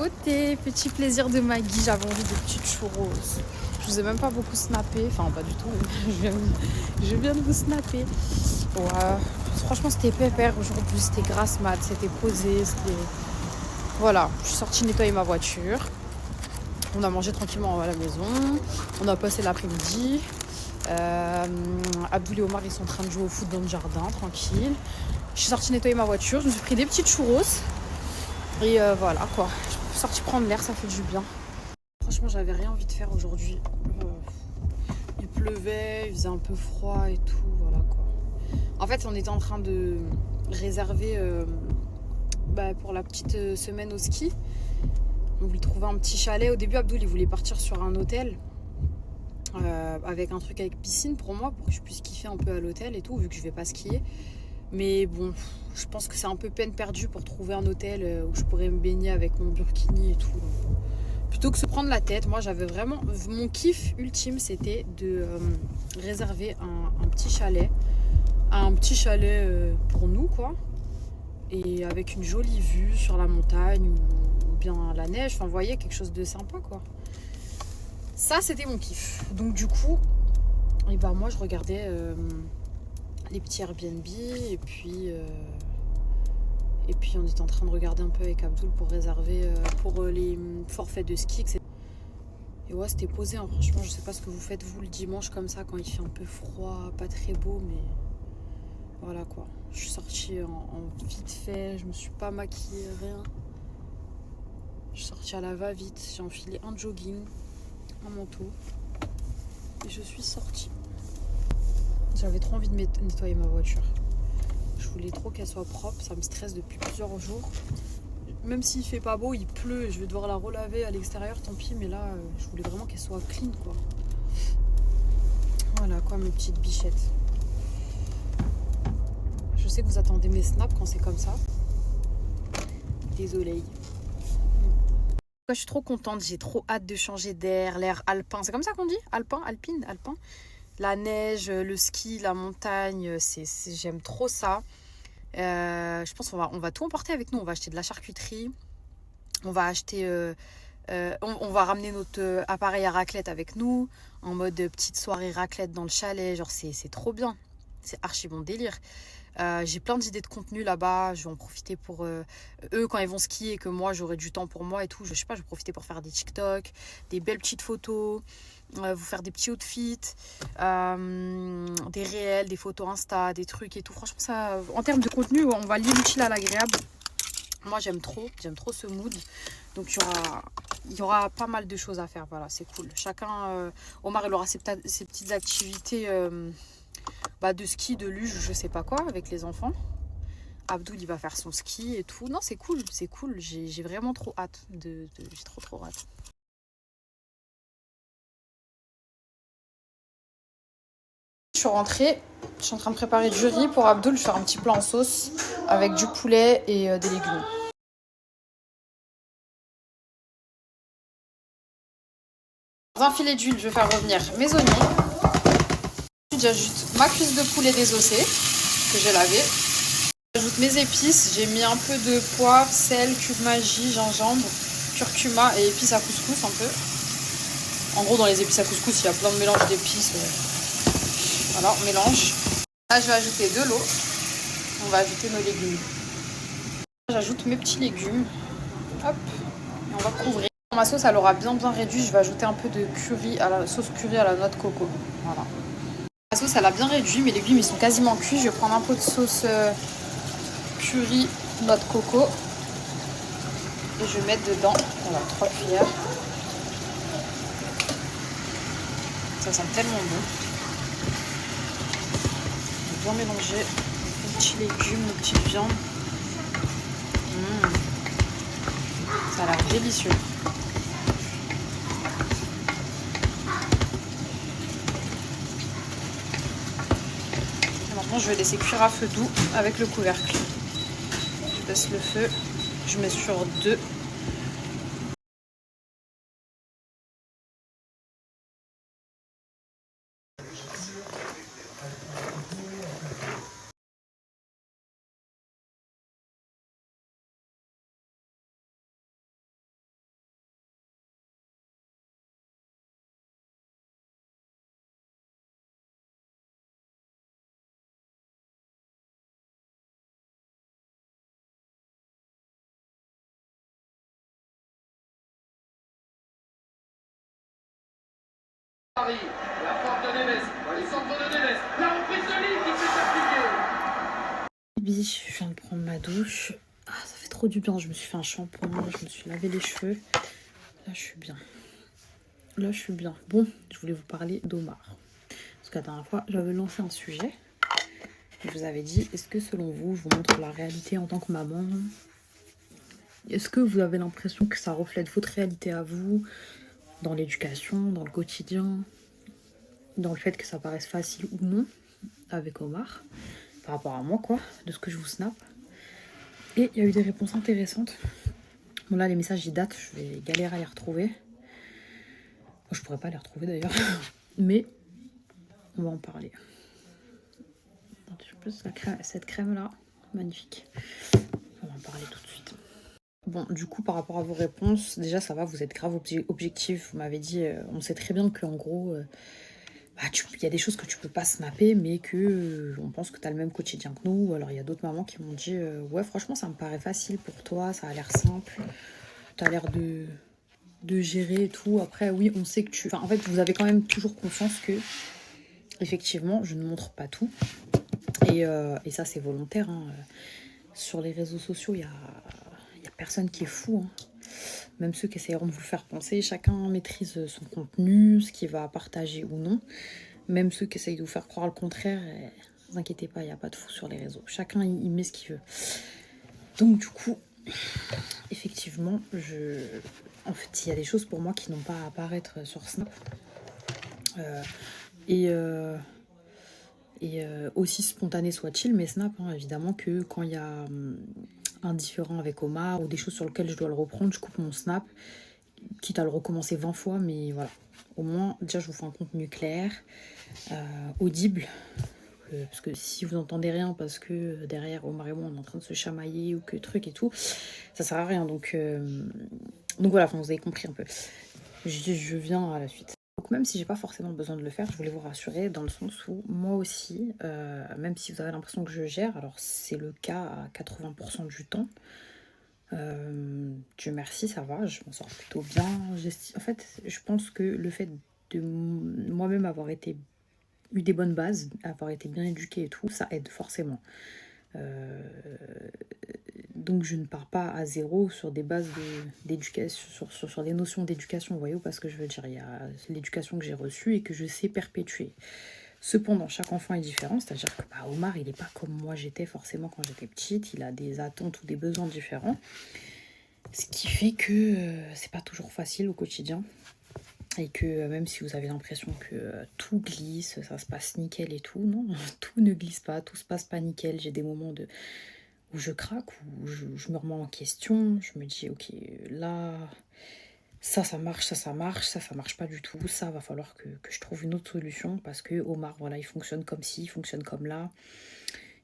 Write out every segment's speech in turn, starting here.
beauté, petit plaisir de Maggie, j'avais envie de petites churros. Je vous ai même pas beaucoup snappé, enfin pas du tout, je viens de vous snapper. Ouais, franchement c'était pépère aujourd'hui, c'était grasse mat, c'était posé, c'était... Voilà, je suis sortie nettoyer ma voiture. On a mangé tranquillement à la maison, on a passé l'après-midi. Abdoul et Omar ils sont en train de jouer au foot dans le jardin, tranquille. Je suis sortie nettoyer ma voiture, je me suis pris des petites churros. Et voilà quoi, je suis sortie prendre l'air, ça fait du bien. Franchement j'avais rien envie de faire aujourd'hui. Il pleuvait, il faisait un peu froid et tout, voilà quoi. En fait on était en train de réserver pour la petite semaine au ski. On voulait trouver un petit chalet. Au début Abdoul il voulait partir sur un hôtel. Avec un truc avec piscine pour moi, pour que je puisse kiffer un peu à l'hôtel et tout, vu que je vais pas skier. Mais bon, je pense que c'est un peu peine perdue pour trouver un hôtel où je pourrais me baigner avec mon burkini et tout. Donc, plutôt que se prendre la tête, moi j'avais vraiment... Mon kiff ultime, c'était de réserver un petit chalet. Un petit chalet pour nous, quoi. Et avec une jolie vue sur la montagne ou bien la neige. Enfin, vous voyez, quelque chose de sympa, quoi. Ça, c'était mon kiff. Donc du coup, et ben, moi je regardais les petits Airbnb et puis on était en train de regarder un peu avec Abdoul pour réserver pour les forfaits de ski, etc. Et ouais, c'était posé, hein. Franchement, je sais pas ce que vous faites vous le dimanche comme ça quand il fait un peu froid, pas très beau, mais voilà quoi. Je suis sortie en vite fait, je me suis pas maquillée, rien. Je suis sortie à la va-vite, j'ai enfilé un jogging, un manteau et je suis sortie. J'avais trop envie de nettoyer ma voiture. Je voulais trop qu'elle soit propre, ça me stresse depuis plusieurs jours. Même s'il fait pas beau, il pleut, je vais devoir la relaver à l'extérieur, tant pis, mais là, je voulais vraiment qu'elle soit clean, quoi. Voilà, quoi, mes petites bichettes. Je sais que vous attendez mes snaps quand c'est comme ça. Désolée. Je suis trop contente, j'ai trop hâte de changer d'air, l'air alpin. C'est comme ça qu'on dit? Alpin, alpine, alpin. La neige, le ski, la montagne, j'aime trop ça. Je pense qu'on va tout emporter avec nous. On va acheter de la charcuterie. On va acheter... on va ramener notre appareil à raclette avec nous. En mode petite soirée raclette dans le chalet. Genre, c'est trop bien. C'est archi bon délire. J'ai plein d'idées de contenu là-bas. Je vais en profiter pour eux quand ils vont skier et que moi j'aurai du temps pour moi et tout. Je sais pas, je vais profiter pour faire des TikTok, des belles petites photos, vous faire des petits outfits, des réels, des photos Insta, des trucs et tout. Franchement, ça, en termes de contenu, on va lier l'utile à l'agréable. Moi, j'aime trop ce mood. Donc, il y aura pas mal de choses à faire. Voilà, c'est cool. Chacun, Omar, il aura ses petites activités de ski, de luge, je sais pas quoi, avec les enfants. Abdoul, il va faire son ski et tout. Non, c'est cool, c'est cool. J'ai vraiment trop hâte. J'ai trop hâte. Je suis rentrée. Je suis en train de préparer du riz pour Abdoul. Je vais faire un petit plat en sauce avec du poulet et des légumes. Dans un filet d'huile, je vais faire revenir mes oignons. Ensuite, j'ajoute ma cuisse de poulet désossée que j'ai lavée. J'ajoute mes épices. J'ai mis un peu de poivre, sel, cube magie, gingembre, curcuma et épices à couscous un peu. En gros, dans les épices à couscous, il y a plein de mélanges d'épices. Voilà, on mélange. Là, je vais ajouter de l'eau. On va ajouter nos légumes. J'ajoute mes petits légumes. Hop. Et on va couvrir. Ma sauce, elle aura bien réduit. Je vais ajouter un peu de curry, sauce curry à la noix de coco. Voilà. La sauce, elle a bien réduit. Mes légumes, ils sont quasiment cuits. Je vais prendre un peu de sauce curry, noix de coco. Et je vais mettre dedans, voilà, 3 cuillères. Ça sent tellement bon. Je vais bien mélanger nos petits légumes, nos petites viandes. Ça a l'air délicieux. Et maintenant, je vais laisser cuire à feu doux avec le couvercle. Je baisse le feu. Je mets sur 2. Paris, la frappe de Neves, les centres de Neves, la reprise de Lille qui s'est appliquée. Biche, je viens de prendre ma douche. Ah, ça fait trop du bien. Je me suis fait un shampoing, je me suis lavé les cheveux. Là, je suis bien. Là, je suis bien. Bon, je voulais vous parler d'Omar. Parce que la dernière fois, j'avais lancé un sujet. Je vous avais dit, est-ce que selon vous, je vous montre la réalité en tant que maman? Est-ce que vous avez l'impression que ça reflète votre réalité à vous, dans l'éducation, dans le quotidien, dans le fait que ça paraisse facile ou non, avec Omar, par rapport à moi, quoi, de ce que je vous snap. Et il y a eu des réponses intéressantes. Bon, là, les messages, ils datent, je vais galérer à les retrouver. Bon, je pourrais pas les retrouver d'ailleurs, mais on va en parler. Cette crème-là, magnifique. On va en parler tout de suite. Bon, du coup, par rapport à vos réponses, déjà, ça va, vous êtes grave objectif. Vous m'avez dit, on sait très bien qu'en gros, y a des choses que tu peux pas snapper, mais que on pense que tu as le même quotidien que nous. Alors, il y a d'autres mamans qui m'ont dit, ouais, franchement, ça me paraît facile pour toi, ça a l'air simple, tu as l'air de gérer et tout. Après, oui, on sait que tu... Enfin, en fait, vous avez quand même toujours conscience que, effectivement, je ne montre pas tout. Et ça, c'est volontaire. Hein. Sur les réseaux sociaux, il y a personne qui est fou. Hein. Même ceux qui essayeront de vous le faire penser, chacun maîtrise son contenu, ce qu'il va partager ou non. Même ceux qui essayent de vous faire croire le contraire, ne vous inquiétez pas, il n'y a pas de fou sur les réseaux. Chacun, il met ce qu'il veut. Donc du coup, effectivement, en fait, il y a des choses pour moi qui n'ont pas à apparaître sur Snap. Aussi spontané soit-il, mais Snap, hein, évidemment que quand il y a un différend avec Omar ou des choses sur lesquelles je dois le reprendre, je coupe mon Snap, quitte à le recommencer 20 fois, mais voilà. Au moins, déjà, je vous fais un contenu clair, audible, parce que si vous n'entendez rien parce que derrière Omar et moi on est en train de se chamailler ou que truc et tout, ça sert à rien. Donc voilà, vous avez compris un peu. Je viens à la suite. Donc même si j'ai pas forcément besoin de le faire, je voulais vous rassurer dans le sens où moi aussi, même si vous avez l'impression que je gère, alors c'est le cas à 80% du temps. Dieu merci, ça va, je m'en sors plutôt bien. En fait, je pense que le fait de moi-même avoir eu des bonnes bases, avoir été bien éduquée et tout, ça aide forcément. Donc je ne pars pas à zéro sur des bases d'éducation, sur des notions d'éducation, vous voyez, parce que je veux dire, il y a l'éducation que j'ai reçue et que je sais perpétuer. Cependant, chaque enfant est différent, c'est-à-dire que Omar, il n'est pas comme moi j'étais forcément quand j'étais petite, il a des attentes ou des besoins différents. Ce qui fait que c'est pas toujours facile au quotidien. Et que même si vous avez l'impression que tout glisse, ça se passe nickel et tout, non, tout ne glisse pas, tout se passe pas nickel. J'ai des moments où je craque, où je me remets en question, je me dis ok, là, ça marche, ça marche pas du tout, ça va falloir que je trouve une autre solution parce que Omar, voilà, il fonctionne comme ci, il fonctionne comme là,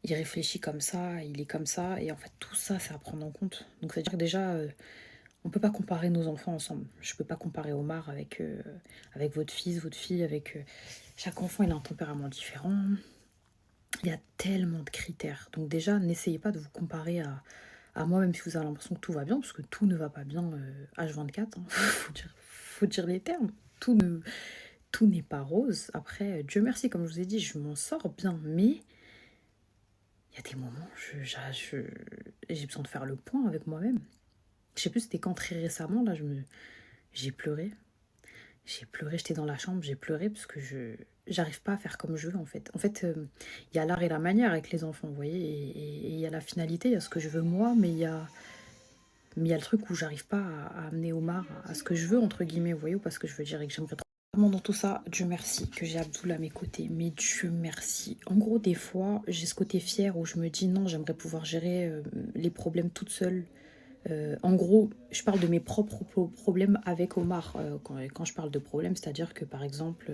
il réfléchit comme ça, il est comme ça, et en fait tout ça, c'est à prendre en compte. Donc c'est-à-dire que déjà... on peut pas comparer nos enfants ensemble. Je peux pas comparer Omar avec votre fils, votre fille, avec... chaque enfant, il a un tempérament différent. Il y a tellement de critères. Donc déjà, n'essayez pas de vous comparer à moi, même si vous avez l'impression que tout va bien, parce que tout ne va pas bien H24. Hein. faut dire les termes. Tout n'est pas rose. Après, Dieu merci, comme je vous ai dit, je m'en sors bien. Mais il y a des moments, j'ai besoin de faire le point avec moi-même. Je sais plus c'était quand très récemment, là, j'ai pleuré. J'ai pleuré, j'étais dans la chambre, j'ai pleuré parce que j'arrive pas à faire comme je veux en fait. En fait, il y a l'art et la manière avec les enfants, vous voyez, et il y a la finalité, il y a ce que je veux moi, mais il y a le truc où j'arrive pas à amener Omar à ce que je veux, entre guillemets, vous voyez, ou parce que je veux dire et que j'aimerais trop. Vraiment dans tout ça, Dieu merci que j'ai Abdoul à mes côtés, mais Dieu merci. En gros, des fois, j'ai ce côté fier où je me dis non, j'aimerais pouvoir gérer les problèmes toute seule. En gros, je parle de mes propres problèmes avec Omar. Quand je parle de problèmes, c'est-à-dire que par exemple,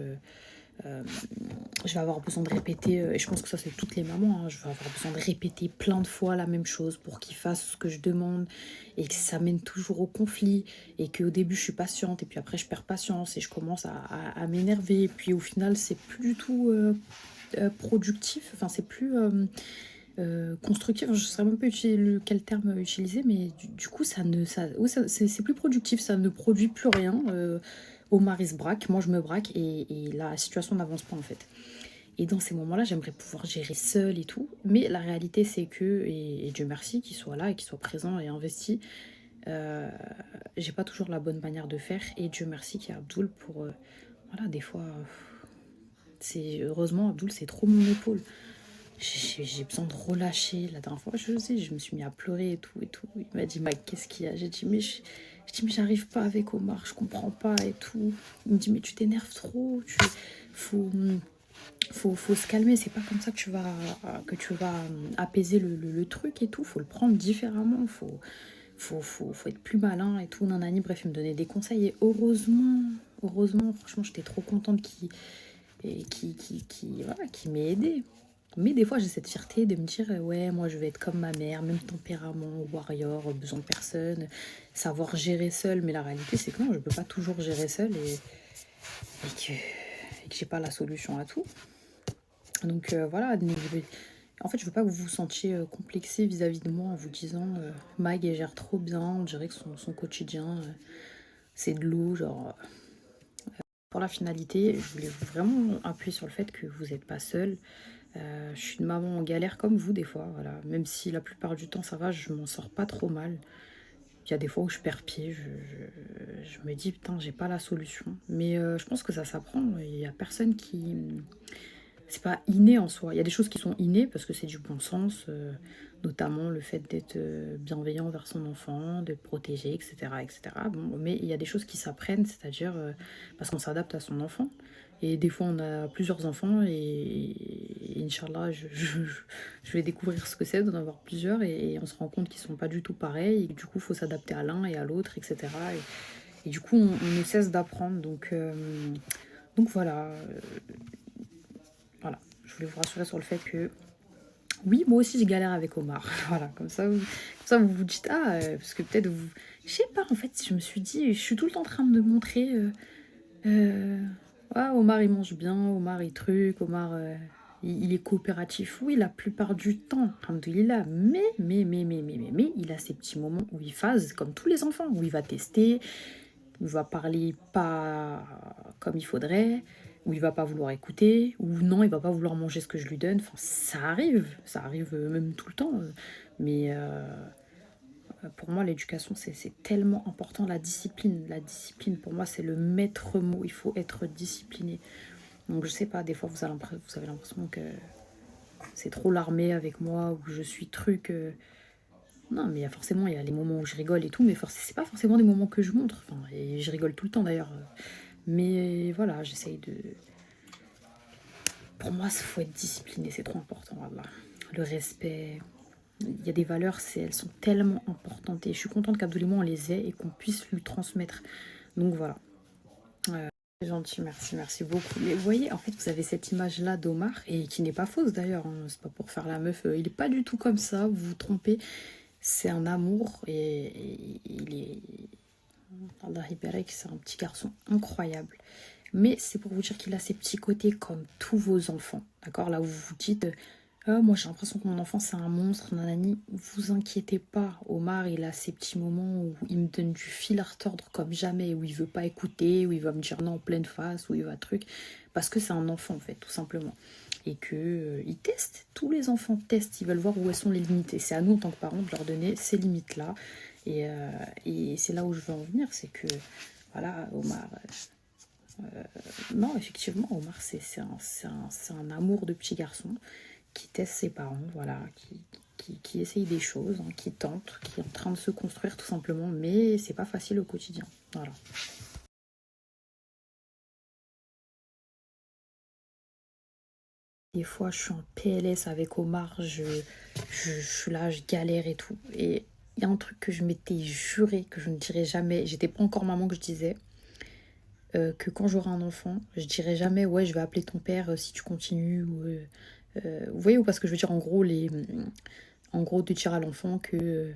je vais avoir besoin de répéter, et je pense que ça c'est toutes les mamans, hein, je vais avoir besoin de répéter plein de fois la même chose pour qu'il fasse ce que je demande et que ça mène toujours au conflit et qu'au début je suis patiente et puis après je perds patience et je commence à m'énerver et puis au final c'est plus du tout productif, enfin c'est plus... constructif, je ne saurais même pas quel terme utiliser, mais du coup, c'est plus productif, ça ne produit plus rien. Omar il se braque, moi je me braque et la situation n'avance pas en fait. Et dans ces moments-là, j'aimerais pouvoir gérer seule et tout. Mais la réalité, c'est que, et Dieu merci qu'il soit là et qu'il soit présent et investi, euh, j'ai pas toujours la bonne manière de faire. Et Dieu merci qu'il y a Abdoul pour. Voilà, des fois, c'est heureusement, Abdoul, c'est trop mon épaule. J'ai besoin de relâcher. La dernière fois, je sais, je me suis mis à pleurer et tout et tout. Il m'a dit, Mike, qu'est-ce qu'il y a? J'ai dit, mais j'arrive pas avec Omar, je comprends pas et tout. Il me dit, mais tu t'énerves trop, faut, faut se calmer, c'est pas comme ça que tu vas apaiser le truc et tout. Faut le prendre différemment, faut être plus malin et tout. Nanani, bref, il me donnait des conseils et heureusement, franchement, j'étais trop contente voilà, qui m'ait aidée. Mais des fois, j'ai cette fierté de me dire, ouais, moi, je vais être comme ma mère, même tempérament, warrior, besoin de personne, savoir gérer seule. Mais la réalité, c'est que non, je peux pas toujours gérer seule et que j'ai pas la solution à tout. Donc voilà, en fait, je veux pas que vous vous sentiez complexé vis-à-vis de moi en vous disant Mag, elle gère trop bien, on dirait que son quotidien, c'est de l'eau, genre. Pour la finalité, je voulais vraiment appuyer sur le fait que vous n'êtes pas seul. Je suis une maman en galère comme vous des fois, voilà. Même si la plupart du temps ça va, je m'en sors pas trop mal. Il y a des fois où je perds pied, je me dis putain, j'ai pas la solution. Mais je pense que ça s'apprend. Il y a personne qui. C'est pas inné en soi. Il y a des choses qui sont innées parce que c'est du bon sens, notamment le fait d'être bienveillant vers son enfant, de le protéger, etc., etc. Bon, mais il y a des choses qui s'apprennent, c'est-à-dire parce qu'on s'adapte à son enfant. Et des fois, on a plusieurs enfants et Inch'Allah, je vais découvrir ce que c'est d'en avoir plusieurs et on se rend compte qu'ils sont pas du tout pareils et que du coup, il faut s'adapter à l'un et à l'autre, etc. Et du coup, on ne cesse d'apprendre. Donc voilà. Voilà, je voulais vous rassurer sur le fait que oui, moi aussi je galère avec Omar. Voilà, comme ça vous vous dites ah parce que peut-être vous, je sais pas en fait, je me suis dit, je suis tout le temps en train de me montrer ah, Omar il mange bien, Omar il truc, Omar il est coopératif. Oui, la plupart du temps, alhamdoulilah, mais il a ces petits moments où il phase comme tous les enfants, où il va tester, où il va parler pas comme il faudrait, où il va pas vouloir écouter, ou non, il va pas vouloir manger ce que je lui donne. Enfin, ça arrive même tout le temps. Mais pour moi, l'éducation, c'est tellement important. La discipline, pour moi, c'est le maître mot. Il faut être discipliné. Donc, je sais pas, des fois, vous avez l'impression que c'est trop larmé avec moi, ou que je suis truc. Non, mais forcément, il y a les moments où je rigole et tout, mais c'est pas forcément des moments que je montre. Enfin, et je rigole tout le temps d'ailleurs. Mais voilà, j'essaye de. Pour moi, il faut être discipliné, c'est trop important. Voilà. Le respect. Il y a des valeurs, elles sont tellement importantes. Et je suis contente qu'Abdoul et moi, on les ait et qu'on puisse lui transmettre. Donc voilà. C'est gentil, merci beaucoup. Mais vous voyez, en fait, vous avez cette image-là d'Omar, et qui n'est pas fausse d'ailleurs. Hein, c'est pas pour faire la meuf. Il n'est pas du tout comme ça, vous vous trompez. C'est un amour et il est. Allah Ibarek, c'est un petit garçon incroyable. Mais c'est pour vous dire qu'il a ses petits côtés comme tous vos enfants. D'accord? Là où vous vous dites, moi j'ai l'impression que mon enfant c'est un monstre, nanani. Vous inquiétez pas. Omar, il a ses petits moments où il me donne du fil à retordre comme jamais, où il veut pas écouter, où il va me dire non en pleine face, où il va truc. Parce que c'est un enfant en fait, tout simplement. Et que il teste. Tous les enfants testent, ils veulent voir où elles sont les limites. Et c'est à nous en tant que parents de leur donner ces limites-là. Et c'est là où je veux en venir, c'est que voilà, Omar. Non, effectivement, Omar, c'est un amour de petit garçon qui teste ses parents, voilà, qui essaye des choses, hein, qui tente, qui est en train de se construire tout simplement, mais c'est pas facile au quotidien. Voilà. Des fois, je suis en PLS avec Omar, je suis là, je galère et tout. Et il y a un truc que je m'étais juré que je ne dirais jamais, j'étais pas encore maman que je disais, que quand j'aurai un enfant, je dirai jamais ouais, je vais appeler ton père si tu continues. Vous voyez ou pas ce que je veux dire en gros, en gros de dire à l'enfant que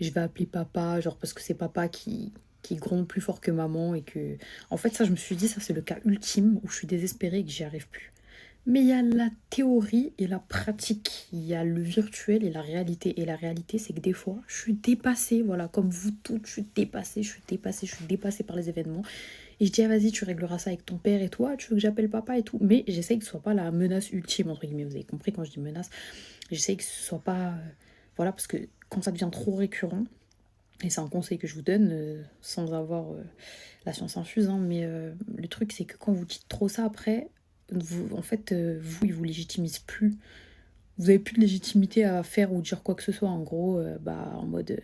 je vais appeler papa, genre parce que c'est papa qui gronde plus fort que maman et que. En fait, ça, je me suis dit, ça c'est le cas ultime où je suis désespérée et que j'y arrive plus. Mais il y a la théorie et la pratique. Il y a le virtuel et la réalité. Et la réalité, c'est que des fois, je suis dépassée. Voilà, comme vous toutes, je suis dépassée, je suis dépassée par les événements. Et je dis, ah, vas-y, tu régleras ça avec ton père et toi, tu veux que j'appelle papa et tout. Mais j'essaye que ce soit pas la menace ultime, entre guillemets. Vous avez compris quand je dis menace. J'essaye que ce soit pas. Voilà, parce que quand ça devient trop récurrent, et c'est un conseil que je vous donne sans avoir la science infuse, hein, mais le truc, c'est que quand vous dites trop ça après, vous, en fait, vous, il vous légitimise plus. Vous avez plus de légitimité à faire ou dire quoi que ce soit. En gros, en mode,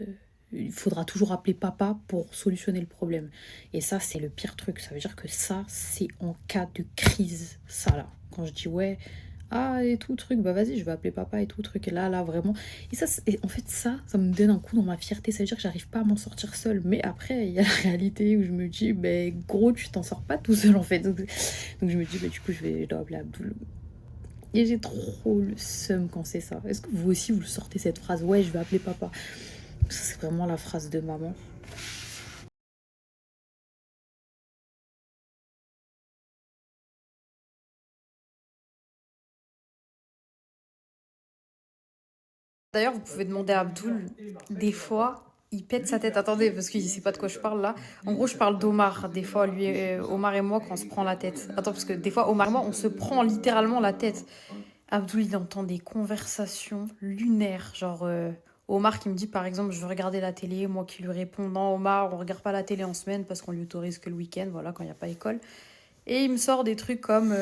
il faudra toujours appeler papa pour solutionner le problème. Et ça, c'est le pire truc. Ça veut dire que ça, c'est en cas de crise. Ça, là. Quand je dis, ouais, ah, et tout, truc, bah vas-y, je vais appeler papa et tout, truc. Et là, vraiment. Et ça, en fait, ça me donne un coup dans ma fierté. Ça veut dire que j'arrive pas à m'en sortir seule. Mais après, il y a la réalité où je me dis, ben, gros, tu t'en sors pas tout seul, en fait. Donc je me dis, du coup, je dois appeler Abdoul. Et j'ai trop le seum quand c'est ça. Est-ce que vous aussi, vous sortez cette phrase? Ouais, je vais appeler papa. Ça, c'est vraiment la phrase de maman. D'ailleurs, vous pouvez demander à Abdoul, des fois, il pète sa tête. Attendez, parce qu'il ne sait pas de quoi je parle là. En gros, je parle d'Omar. Des fois, lui, Omar et moi, quand on se prend la tête. Attends, parce que des fois, Omar et moi, on se prend littéralement la tête. Abdoul, il entend des conversations lunaires. Genre, Omar qui me dit, par exemple, je veux regarder la télé. Moi qui lui réponds, non, Omar, on regarde pas la télé en semaine parce qu'on lui autorise que le week-end, voilà, quand il n'y a pas école. Et il me sort des trucs comme,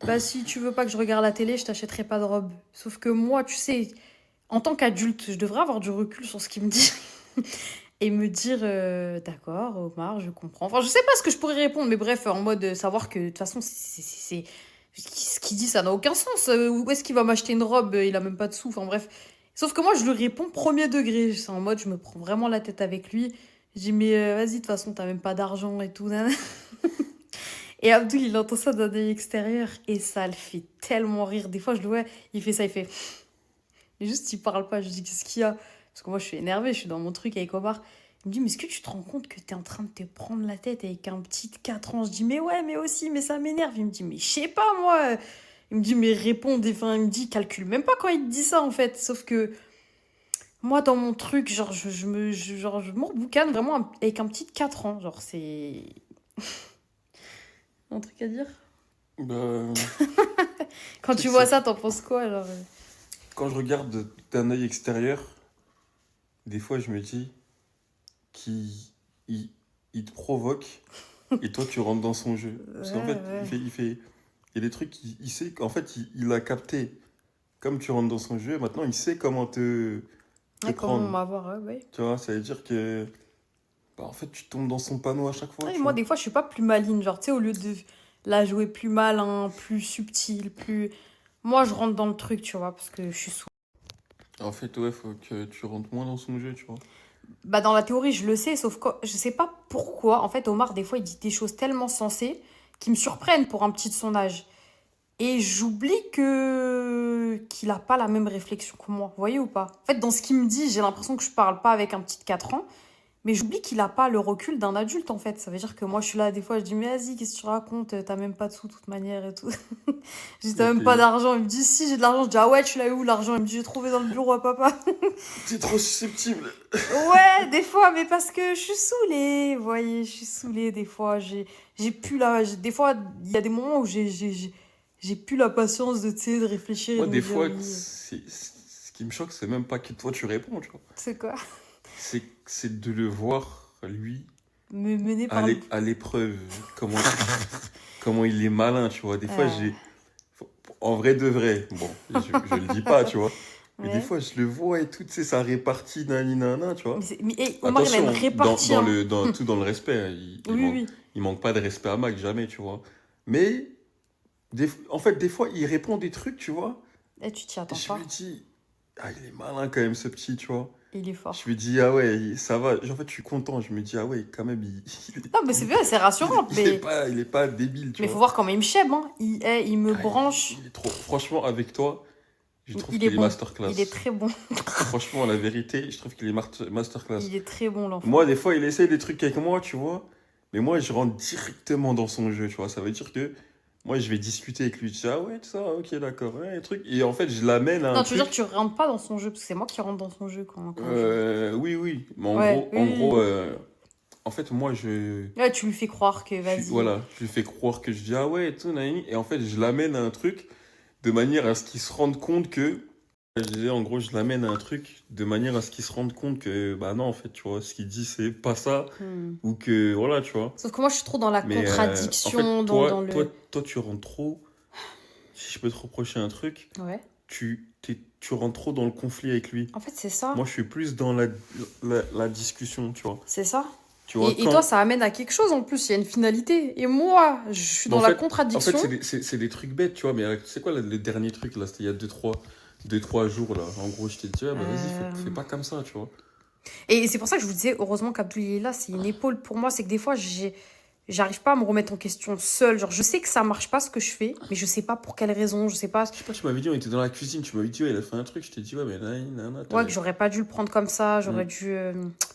bah si tu veux pas que je regarde la télé, je t'achèterai pas de robe. Sauf que moi, tu sais, en tant qu'adulte, je devrais avoir du recul sur ce qu'il me dit. Et me dire, d'accord, Omar, je comprends. Enfin, je sais pas ce que je pourrais répondre, mais bref, en mode savoir que de toute façon, ce qu'il dit, ça n'a aucun sens. Où est-ce qu'il va m'acheter une robe? Il a même pas de sous. Enfin, bref. Sauf que moi, je lui réponds premier degré. C'est en mode, je me prends vraiment la tête avec lui. Je dis, mais vas-y, de toute façon, t'as même pas d'argent et tout. Nan. Et Abdul, il entend ça d'un œil extérieur et ça le fait tellement rire. Des fois, je le vois, il fait ça, il fait. Et juste, il parle pas. Je dis, qu'est-ce qu'il y a? Parce que moi, je suis énervée, je suis dans mon truc avec Omar. Il me dit, mais est-ce que tu te rends compte que t'es en train de te prendre la tête avec un petit de 4 ans? Je dis, mais ouais, mais aussi, mais ça m'énerve. Il me dit, mais je sais pas, moi. Il me dit, mais réponds. Enfin, il me dit, calcule même pas quand il te dit ça, en fait. Sauf que moi, dans mon truc, genre, je m'emboucane vraiment avec un petit de 4 ans. Genre, c'est. Un truc à dire? Bah, Quand c'est tu que vois c'est... ça, t'en penses quoi, genre Quand je regarde d'un œil extérieur, des fois je me dis qu'il il, il te provoque et toi tu rentres dans son jeu. Parce qu'en Ouais, fait, ouais. il y a des trucs, il sait qu'en fait, il a capté. Comme tu rentres dans son jeu, maintenant il sait comment te Ouais, comment prendre. m'avoir, ouais, ouais. Tu vois, ça veut dire que bah, en fait, tu tombes dans son panneau à chaque fois, Ouais, tu moi, vois. des fois, je suis pas plus maligne. Genre, tu sais, au lieu de la jouer plus malin, plus subtil, plus. Moi, je rentre dans le truc, tu vois, parce que je suis sous. En fait, ouais, faut que tu rentres moins dans son jeu, tu vois. Bah, dans la théorie, je le sais, sauf que je sais pas pourquoi. En fait, Omar, des fois, il dit des choses tellement sensées qui me surprennent pour un petit de son âge. Et j'oublie qu'il a pas la même réflexion que moi. Vous voyez ou pas? En fait, dans ce qu'il me dit, j'ai l'impression que je parle pas avec un petit de 4 ans. Mais j'oublie qu'il a pas le recul d'un adulte, en fait. Ça veut dire que moi, je suis là, des fois, je dis, mais vas-y, qu'est-ce que tu racontes? T'as même pas de sous, de toute manière, et tout. Je dis, t'as Et même pas t'es d'argent. Il me dit, si, j'ai de l'argent. Je dis, ah ouais, tu l'as eu où, l'argent? Il me dit, j'ai trouvé dans le bureau à papa. t'es trop susceptible. Ouais, des fois, mais parce que je suis saoulée. Vous voyez, je suis saoulée, des fois. J'ai plus la... Des fois, il y a des moments où j'ai plus la patience de, tu sais, de réfléchir et Moi, de me des dire, fois, oui, ce qui me choque, c'est même pas que toi tu réponds, tu vois. c'est quoi? C'est de le voir, lui, Me mener par le... à l'épreuve, comment il est malin, tu vois. Des fois, Euh, en vrai de vrai, bon, je le dis pas, tu vois. Mais des ouais. fois, je le vois et tout, tu sais, ça répartit, nani, nana, tu vois. Mais Omar, il a une Attention, répartie, hein. tout dans le respect, hein. Oui, oui. Il manque pas de respect à Mac, jamais, tu vois. Mais, en fait, des fois, il répond des trucs, tu vois. Et tu t'y Et attends je pas. me dis, ah, il est malin quand même, ce petit, tu vois. Il est fort. Je me dis, ah ouais, ça va. En fait, je suis content. Je me dis, ah ouais, quand même, Non, mais c'est bien, c'est rassurant. il est pas débile, tu Mais faut vois. voir comment il me chèbe, hein. Il me Ah, branche. il est trop. Franchement, avec toi, je trouve Il est qu'il est bon. masterclass. Il est très bon. Franchement, la vérité, je trouve qu'il est masterclass. Il est très bon, l'enfant. Moi, des fois, il essaie des trucs avec moi, tu vois. Mais moi, je rentre directement dans son jeu, tu vois. Ça veut dire que moi, je vais discuter avec lui. Je dis, ah ouais, ça, ok, d'accord, ouais, et truc. Et en fait, je l'amène à un Non, tu veux dire truc. que tu rentres pas dans son jeu, parce que c'est moi qui rentre dans son jeu quand je joue. Oui, oui. Mais Ouais, en oui, oui, gros, oui. en fait, moi, Ouais, tu lui fais croire que vas-y. voilà, je lui fais croire que je dis, ah ouais, et tout, nani. Et en fait, je l'amène à un truc de manière à ce qu'il se rende compte que. Je disais, en gros, je l'amène à un truc de manière à ce qu'il se rende compte que, bah non, en fait, tu vois, ce qu'il dit, c'est pas ça. Hmm. Ou que, voilà, tu vois. Sauf que moi, je suis trop dans la Mais en contradiction, fait, dans le... toi, tu rentres trop. Si je peux te reprocher un truc, Ouais. tu rentres trop dans le conflit avec lui. En fait, c'est ça. Moi, je suis plus dans la discussion, tu vois. C'est ça. Tu vois, Et toi, ça amène à quelque chose en plus, il y a une finalité. Et moi, je suis Mais dans en la fait, contradiction. c'est des trucs bêtes, tu vois. Mais c'est quoi le dernier truc, là? C'était il y a 2-3 jours, là. En gros, je t'ai dit, ah, bah, vas-y, fais pas comme ça, tu vois. Et c'est pour ça que je vous disais, heureusement qu'Abdoul est là, c'est une épaule pour moi. C'est que des fois, j'arrive pas à me remettre en question seule. Genre, je sais que ça marche pas ce que je fais, mais je sais pas pour quelle raison, je sais pas. Je sais pas, tu m'avais dit, on était dans la cuisine, tu m'avais dit, ouais, il a fait un truc. Je t'ai dit, ouais, mais Ouais, que j'aurais pas dû le prendre comme ça, j'aurais dû.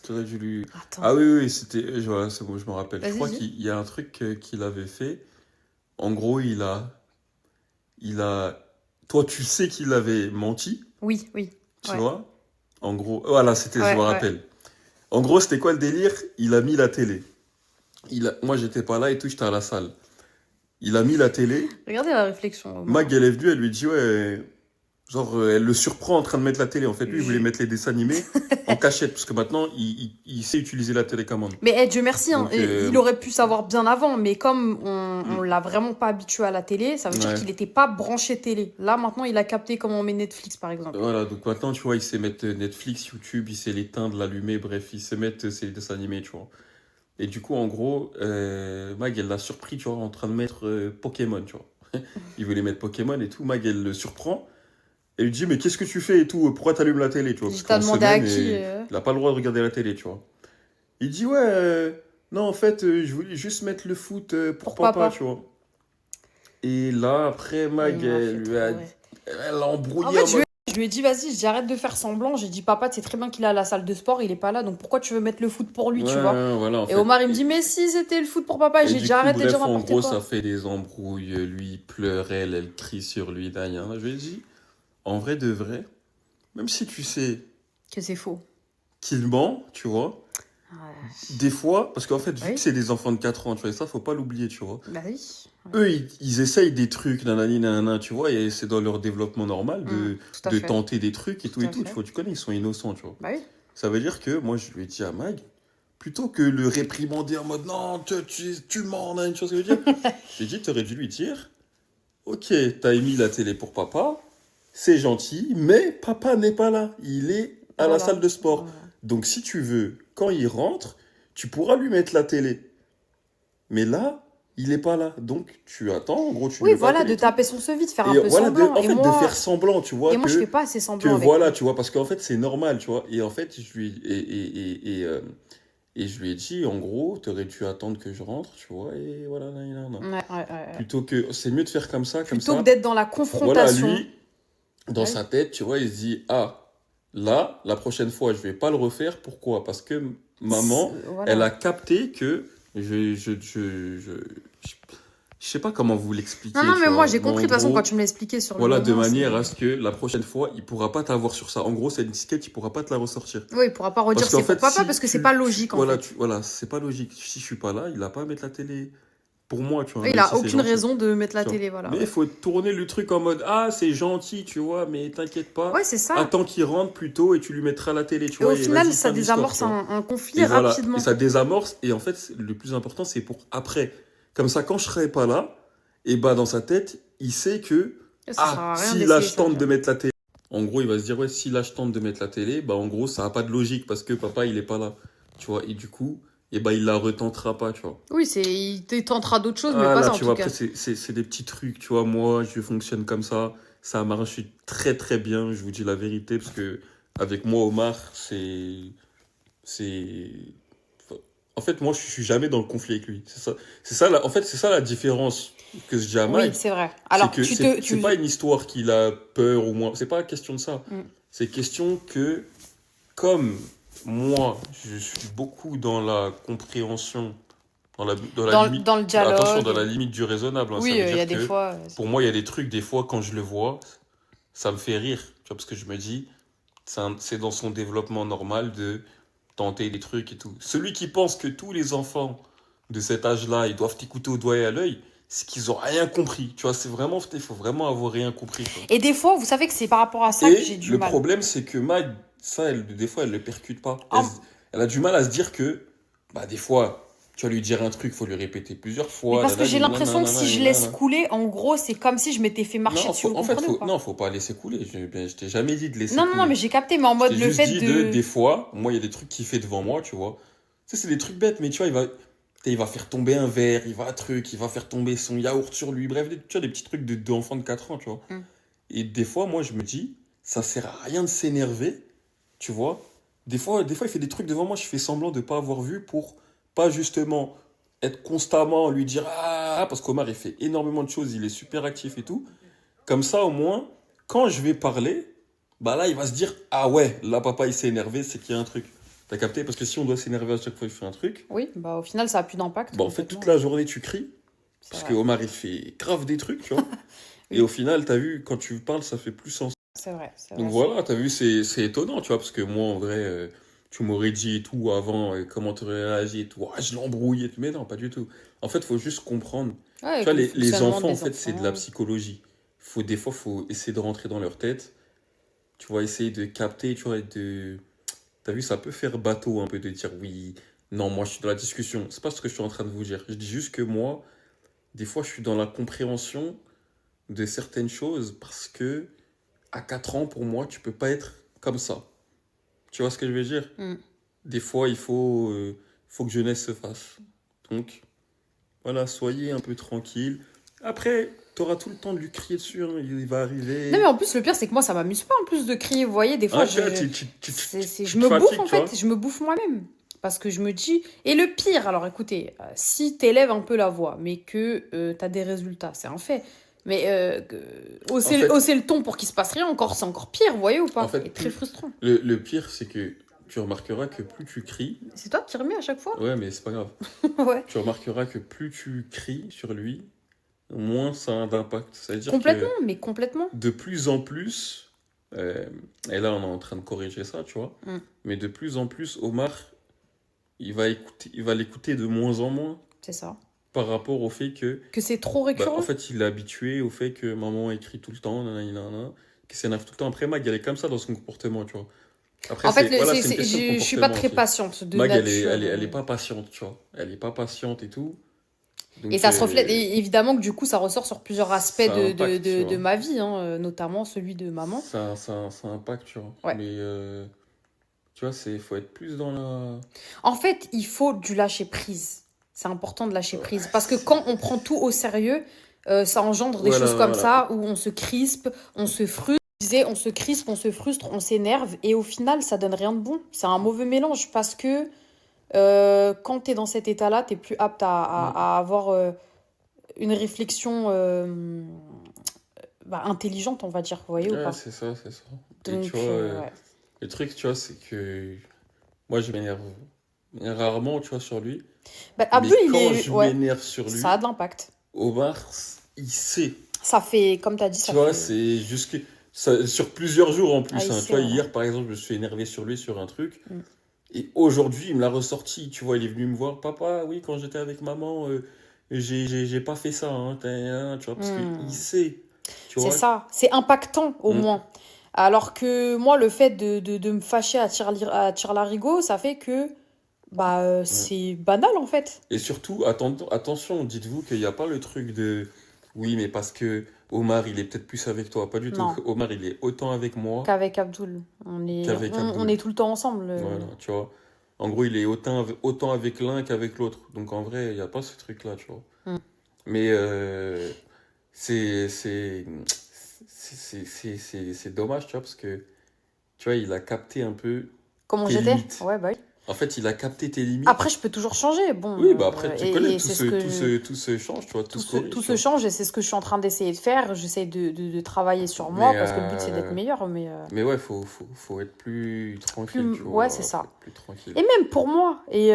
t'aurais dû lui. Attends. Ah oui, oui, c'était. Voilà, c'est bon, je me rappelle. Je Vas-y, crois dis. qu'il y a un truc qu'il avait fait. En gros, il a. Toi, tu sais qu'il avait menti, Oui, oui. tu Ouais. vois. En gros, voilà, c'était, je Ouais, me ouais. rappelle. En gros, c'était quoi le délire? Il a mis la télé. Moi, j'étais pas là et tout, j'étais à la salle. Il a mis la télé. Regardez la réflexion. Omar. Mag, elle est venue, elle lui dit, ouais. Genre, elle le surprend en train de mettre la télé. En fait, lui, il voulait mettre les dessins animés en cachette, parce que maintenant, il sait utiliser la télécommande. Mais Dieu merci, hein, Donc, il aurait pu savoir bien avant, mais comme on l'a vraiment pas habitué à la télé, ça veut dire Ouais. qu'il n'était pas branché télé. Là, maintenant, il a capté comment on met Netflix, par exemple. Voilà, donc maintenant, tu vois, il sait mettre Netflix, YouTube, il sait l'éteindre, l'allumer, bref, il sait mettre ses dessins animés, tu vois. Et du coup, en gros, Mag, elle l'a surpris, tu vois, en train de mettre Pokémon, tu vois. Il voulait mettre Pokémon et tout. Mag, elle le surprend. Elle lui dit, mais qu'est-ce que tu fais et tout? Pourquoi t'allumes la télé, tu vois? Parce T'as qu'en demandé à semaine, qui il n'a pas le droit de regarder la télé, tu vois. Il dit, ouais, non, en fait, je voulais juste mettre le foot pour papa, tu vois. Et là, après, Mag, Il m'a fait elle lui trop a, rire. elle l'a embrouillé En en fait, mode. je lui ai dit, vas-y, je dis, arrête de faire semblant. J'ai dit, papa, tu sais très bien qu'il est à la salle de sport, il est pas là, donc pourquoi tu veux mettre le foot pour lui, tu Ouais, vois? voilà, en Et fait. Omar, il me dit, mais si, c'était le foot pour papa. Et Et j'ai du dit, coup, arrête de bref, dire en n'importe gros, quoi. ça fait des embrouilles. Lui, il pleure, elle crie sur lui. Derrière. Je lui ai dit, en vrai de vrai, même si tu sais Que c'est faux. qu'il ment, tu vois, Ouais. des fois, parce qu'en fait, vu Oui. que c'est des enfants de 4 ans, tu vois, et ça, faut pas l'oublier, tu vois. Bah oui. Eux, ils essayent des trucs, nanani, nanana, tu vois, et c'est dans leur développement normal Tout à de fait. tenter des trucs et tout Tout et à tout, fait. tu vois. Tu connais, ils sont innocents, tu vois. Bah oui. Ça veut dire que, moi, je lui ai dit à Mag, plutôt que le réprimander en mode, non, tu mens, nan, tu vois ce que je veux dire. J'ai dit, t'aurais dû lui dire, ok, t'as émis la télé pour papa, c'est gentil, mais papa n'est pas là. Il est à la Voilà. salle de sport. Voilà. Donc si tu veux, quand il rentre, tu pourras lui mettre la télé. Mais là, il n'est pas là. Donc tu attends, en gros, tu Oui, lui mets pas la voilà, de télé. taper sur ce vide, faire un Et peu voilà, semblant. en fait, Et moi, de faire semblant, tu vois, et moi, je fais pas assez semblant avec voilà, lui. tu vois, parce qu'en fait, c'est normal, tu vois. Et en fait, et je lui ai dit, en gros, t'aurais dû attendre que je rentre, tu vois, et voilà, non. Ouais. Plutôt que, c'est mieux de faire comme ça, Plutôt que d'être dans la Voilà, confrontation. lui, dans Ouais. sa tête, tu vois, il se dit, ah, là, la prochaine fois, je vais pas le refaire. Pourquoi? Parce que maman, Voilà. elle a capté que je sais pas comment vous l'expliquer. Non, tu mais vois. moi, j'ai Mais compris en de toute façon gros, quand tu me l'as expliqué sur le voilà, de moment. manière à ce que la prochaine fois, il pourra pas t'avoir sur ça. En gros, cette étiquette, il pourra pas te la ressortir. Oui, il pourra pas redire Parce qu'en c'est pour fait, papa si parce que c'est tu- pas tu- logique en voilà, fait. voilà, c'est pas logique. Si je suis pas là, il a pas à mettre la télé pour moi, tu vois, Il même a si c'est aucune gentil. raison de mettre la Tu vois. télé, voilà. Mais il Ouais, faut tourner le truc en mode, ah, c'est gentil, tu vois, mais t'inquiète pas. ouais, c'est ça. Attends qu'il rentre plus tôt et tu lui mettras la télé, tu Et vois, au et final, vas-y, ça fin de l'histoire, désamorce tu vois. un conflit Et voilà, rapidement. et ça désamorce, et en fait, le plus important, c'est pour après. Comme ça, quand je serai pas là, et bah, dans sa tête, il sait que, Ça sert ah, à rien si là, d'essayer je ça. tente de mettre la télé. En gros, il va se dire, ouais, si là, je tente de mettre la télé, bah, en gros, ça n'a pas de logique, parce que papa, il est pas là, tu vois, et du coup, et bah, il la retentera pas, tu vois. Oui, il tentera d'autres choses, mais Ah pas là, ça en tu tout vois, cas. après, c'est des petits trucs, tu vois. Moi, je fonctionne comme ça marche très très bien, je vous dis la vérité, parce que avec moi, Omar, c'est. En fait, moi, je suis jamais dans le conflit avec lui. En fait, c'est ça la différence que je dis à Oui, Mike. c'est vrai. C'est Alors, que c'est pas une histoire qu'il a peur ou moins. C'est pas question de ça. Mm. C'est question que, comme moi, je suis beaucoup dans la compréhension Dans le Attention, dans dialogue. la limite du raisonnable, hein. Oui, Ça veut il y a dire des que, fois. pour moi, il y a des trucs, des fois, quand je le vois, ça me fait rire. Tu vois, parce que je me dis, c'est dans son développement normal de tenter des trucs et tout. Celui qui pense que tous les enfants de cet âge-là, ils doivent t'écouter au doigt et à l'œil, c'est qu'ils ont rien compris. Tu vois, c'est vraiment, il faut vraiment avoir rien compris, tu vois. Et des fois, vous savez que c'est par rapport à ça que j'ai Et du le mal. problème, c'est que Mag, ça, des fois, elle le percute pas. Ah, Elle a du mal à se dire que, bah, des fois, tu vas lui dire un truc, faut lui répéter plusieurs mais fois. parce que j'ai Nanani, l'impression que nanana, si je laisse nanana. couler, en gros, c'est comme si je m'étais fait marcher Non, dessus. Vous en fait, comprenez ou pas? non, faut pas laisser couler. Je t'ai jamais dit de laisser Non, non, non, couler. mais j'ai capté, mais en Je mode t'ai le juste fait dit de. des fois, moi, il y a des trucs qu'il fait devant moi, tu vois. Tu sais, c'est des trucs bêtes, mais tu vois, il va faire tomber un verre, il va faire tomber son yaourt sur lui. Bref, tu vois, des petits trucs d'enfant de 4 ans, tu vois. Hmm. Et des fois, moi, je me dis, ça sert à rien de s'énerver, tu vois. Des fois, il fait des trucs devant moi, je fais semblant de pas avoir vu pour pas justement être constamment lui dire ah, parce qu'Omar, il fait énormément de choses, il est super actif et tout. Comme ça, au moins, quand je vais parler, bah là, il va se dire ah ouais, là, papa, il s'est énervé, c'est qu'il y a un truc. T'as capté? Parce que si on doit s'énerver à chaque fois qu'il fait un truc, Oui, bah au final, ça a plus d'impact bah en fait, complètement. toute la journée, tu cries. C'est Parce que vrai. Omar, il fait grave des trucs, tu vois. Et au Oui, final, t'as vu, quand tu parles, ça fait plus sens. c'est vrai, c'est Donc vrai. voilà, t'as vu, c'est étonnant, tu vois, parce que moi, en vrai, tu m'aurais dit et tout avant, comment t'aurais réagi et tout, ah, je l'embrouille et tout, mais non, pas du tout. En fait, faut juste comprendre. Ouais, Tu vois, avec le les fonctionnement enfants, en des fait, c'est de la enfants. psychologie. Des fois, faut essayer de rentrer dans leur tête, tu vois, essayer de capter, tu vois, et de... T'as vu, ça peut faire bateau un peu de dire oui, non, moi, je suis dans la discussion. C'est pas ce que je suis en train de vous dire. Je dis juste que moi, des fois, je suis dans la compréhension de certaines choses parce que à 4 ans, pour moi, tu peux pas être comme ça. Tu vois ce que je veux dire? Hmm. Des fois, faut que jeunesse se fasse. Donc, voilà, soyez un peu tranquille. Après, tu auras tout le temps de lui crier dessus, hein, il va Non, mais arriver. en plus, le pire, c'est que moi, ça m'amuse pas en plus de crier. Vous voyez, des fois, Ah, tu vois, tu je te me bouffe fatigues, en tu fait. vois. Je me bouffe moi-même. Parce que je me dis. Et le pire, alors écoutez, si t'élèves un peu la voix, mais que t'as des résultats, c'est un fait. Mais En fait, hausser le ton pour qu'il se passe rien, encore, c'est encore pire, vous voyez ou en pas? Et fait très frustrant. le pire, c'est que tu remarqueras que plus tu cries, C'est toi qui remets à chaque fois? ouais, mais c'est pas grave. Ouais. Tu remarqueras que plus tu cries sur lui, moins ça a d'impact. C'est-à-dire Complètement, que mais complètement. de plus en plus, et là on est en train de corriger ça, tu vois, Hmm. mais de plus en plus, Omar, il va l'écouter de moins en moins C'est ça. par rapport au fait que, Que c'est trop bah, en récurrent. fait, il est habitué au fait que maman écrit tout le temps, nanana, nanana, qu'il s'énerve tout le temps. Après, Mag, elle est comme ça dans son comportement, tu vois. Après, En fait, voilà, c'est une question de je suis pas comportement très aussi. patiente de Mag, nature. elle est pas patiente, tu vois. Elle est pas patiente et tout. Et Donc, ça se reflète, et évidemment que du coup, ça ressort sur plusieurs aspects ça impacte, tu de vois. ma vie, hein, notamment celui de maman. Ça impacte, tu vois. Ouais. Mais, tu vois, faut être plus dans la... En fait, il faut du lâcher prise. C'est important de lâcher Ouais, prise. Parce que quand on prend tout au sérieux, ça engendre des voilà, choses comme voilà. ça, où on se crispe, on se frustre. Je disais, on se crispe, on se frustre, on s'énerve, et au final, ça donne rien de bon. C'est un mauvais mélange, parce que quand tu es dans cet état-là, tu es plus apte Mm. à avoir une réflexion intelligente, on va dire, vous voyez ou Ouais, pas? c'est ça, c'est ça. Et tu Donc, vois, ouais. le truc, tu vois, c'est que moi, je m'énerve rarement, tu vois, sur lui. Bah, Mais Abdul, il quand est... je Ouais, m'énerve sur ça a lui, de l'impact. Omar, il sait. Ça fait, comme tu as dit, Tu ça vois, fait... c'est jusque... sur plusieurs jours en Ah, plus, il hein. Tu sait, vois, ouais. hier, par exemple, je me suis énervé sur lui sur un truc. Mm. Et aujourd'hui, il me l'a ressorti. Tu vois, il est venu me voir. Papa, oui, quand j'étais avec maman, j'ai pas fait ça, hein, tu vois, parce qu'il Mm. sait. Tu C'est vois. ça, c'est impactant au Mm. moins. Alors que moi, le fait de me fâcher à tire-larigot, ça fait que bah, Mm. c'est banal en fait. Et surtout, attention, dites-vous qu'il n'y a pas le truc de oui, mais parce que Omar, il est peut-être plus avec toi. Pas du tout. Non, Omar, il est autant avec moi qu'avec Abdul. qu'avec On est Abdul. tout le temps ensemble. Voilà, tu vois. En gros, il est autant avec l'un qu'avec l'autre. Donc en vrai, il n'y a pas ce truc-là, tu vois. Mm. Mais c'est c'est dommage, tu vois, parce que tu vois, il a capté un peu Comment tes j'étais? limites. Ouais, bah oui. En fait, il a capté tes limites. Après, je peux toujours changer. Bon, Oui, bah après, tu connais, et c'est ce que tout se change, tu vois, tout se corrige, tout tu se vois. change et c'est ce que je suis en train d'essayer de faire. J'essaie de travailler sur Mais, moi parce que le but c'est d'être meilleur. mais ouais, faut être plus tranquille, tu Ouais, c'est vois. Faut ça. être plus tranquille. Et même pour moi. Et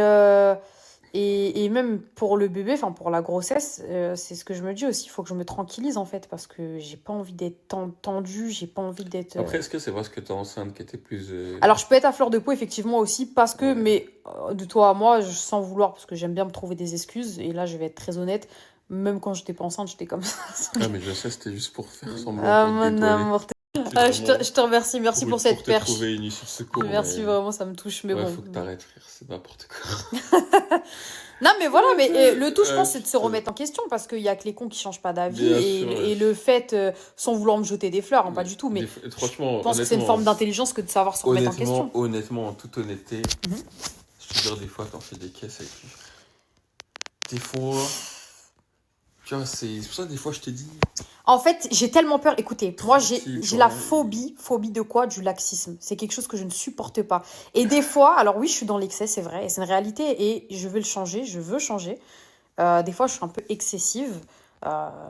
Et même pour le bébé, enfin pour la grossesse, c'est ce que je me dis aussi. Il faut que je me tranquillise en fait parce que j'ai pas envie d'être tendue, j'ai pas envie d'être. Après, est-ce que c'est parce que t'es enceinte que t'es plus. Alors je peux être à fleur de peau effectivement aussi parce que, Ouais. mais de toi à moi, sans vouloir, parce que j'aime bien me trouver des excuses. Et là, je vais être très honnête. Même quand j'étais pas enceinte, j'étais comme ça. Ah, mais je sais, c'était juste pour faire semblant, Ah pour te mon détourner. amour. C'est Je vraiment te remercie, merci pour cette te perche. trouver une issue de secours. Merci mais... vraiment, ça me touche. Mais Ouais, bon. faut que t'arrêtes, frère, c'est n'importe quoi. Non, mais voilà, mais le tout, je pense, c'est de se putain. remettre en question parce qu'il y a que les cons qui changent pas d'avis. Bien Et, sûr, et le fait, sans vouloir me jeter des fleurs, hein, pas du tout, mais franchement, je pense que c'est une honnêtement, forme d'intelligence que de savoir se remettre en question. honnêtement, en toute honnêteté, Mhm. je te jure, des fois, t'en fais des caisses avec lui. Des fois, tu vois, c'est pour ça, des fois, je t'ai dit. En fait, j'ai tellement peur. Écoutez, moi, Tranquille, j'ai quoi. la phobie. Phobie de quoi? Du laxisme. C'est quelque chose que je ne supporte pas. Et des fois, alors oui, je suis dans l'excès, c'est vrai, et c'est une réalité, et je veux le changer, je veux changer. Des fois, je suis un peu excessive.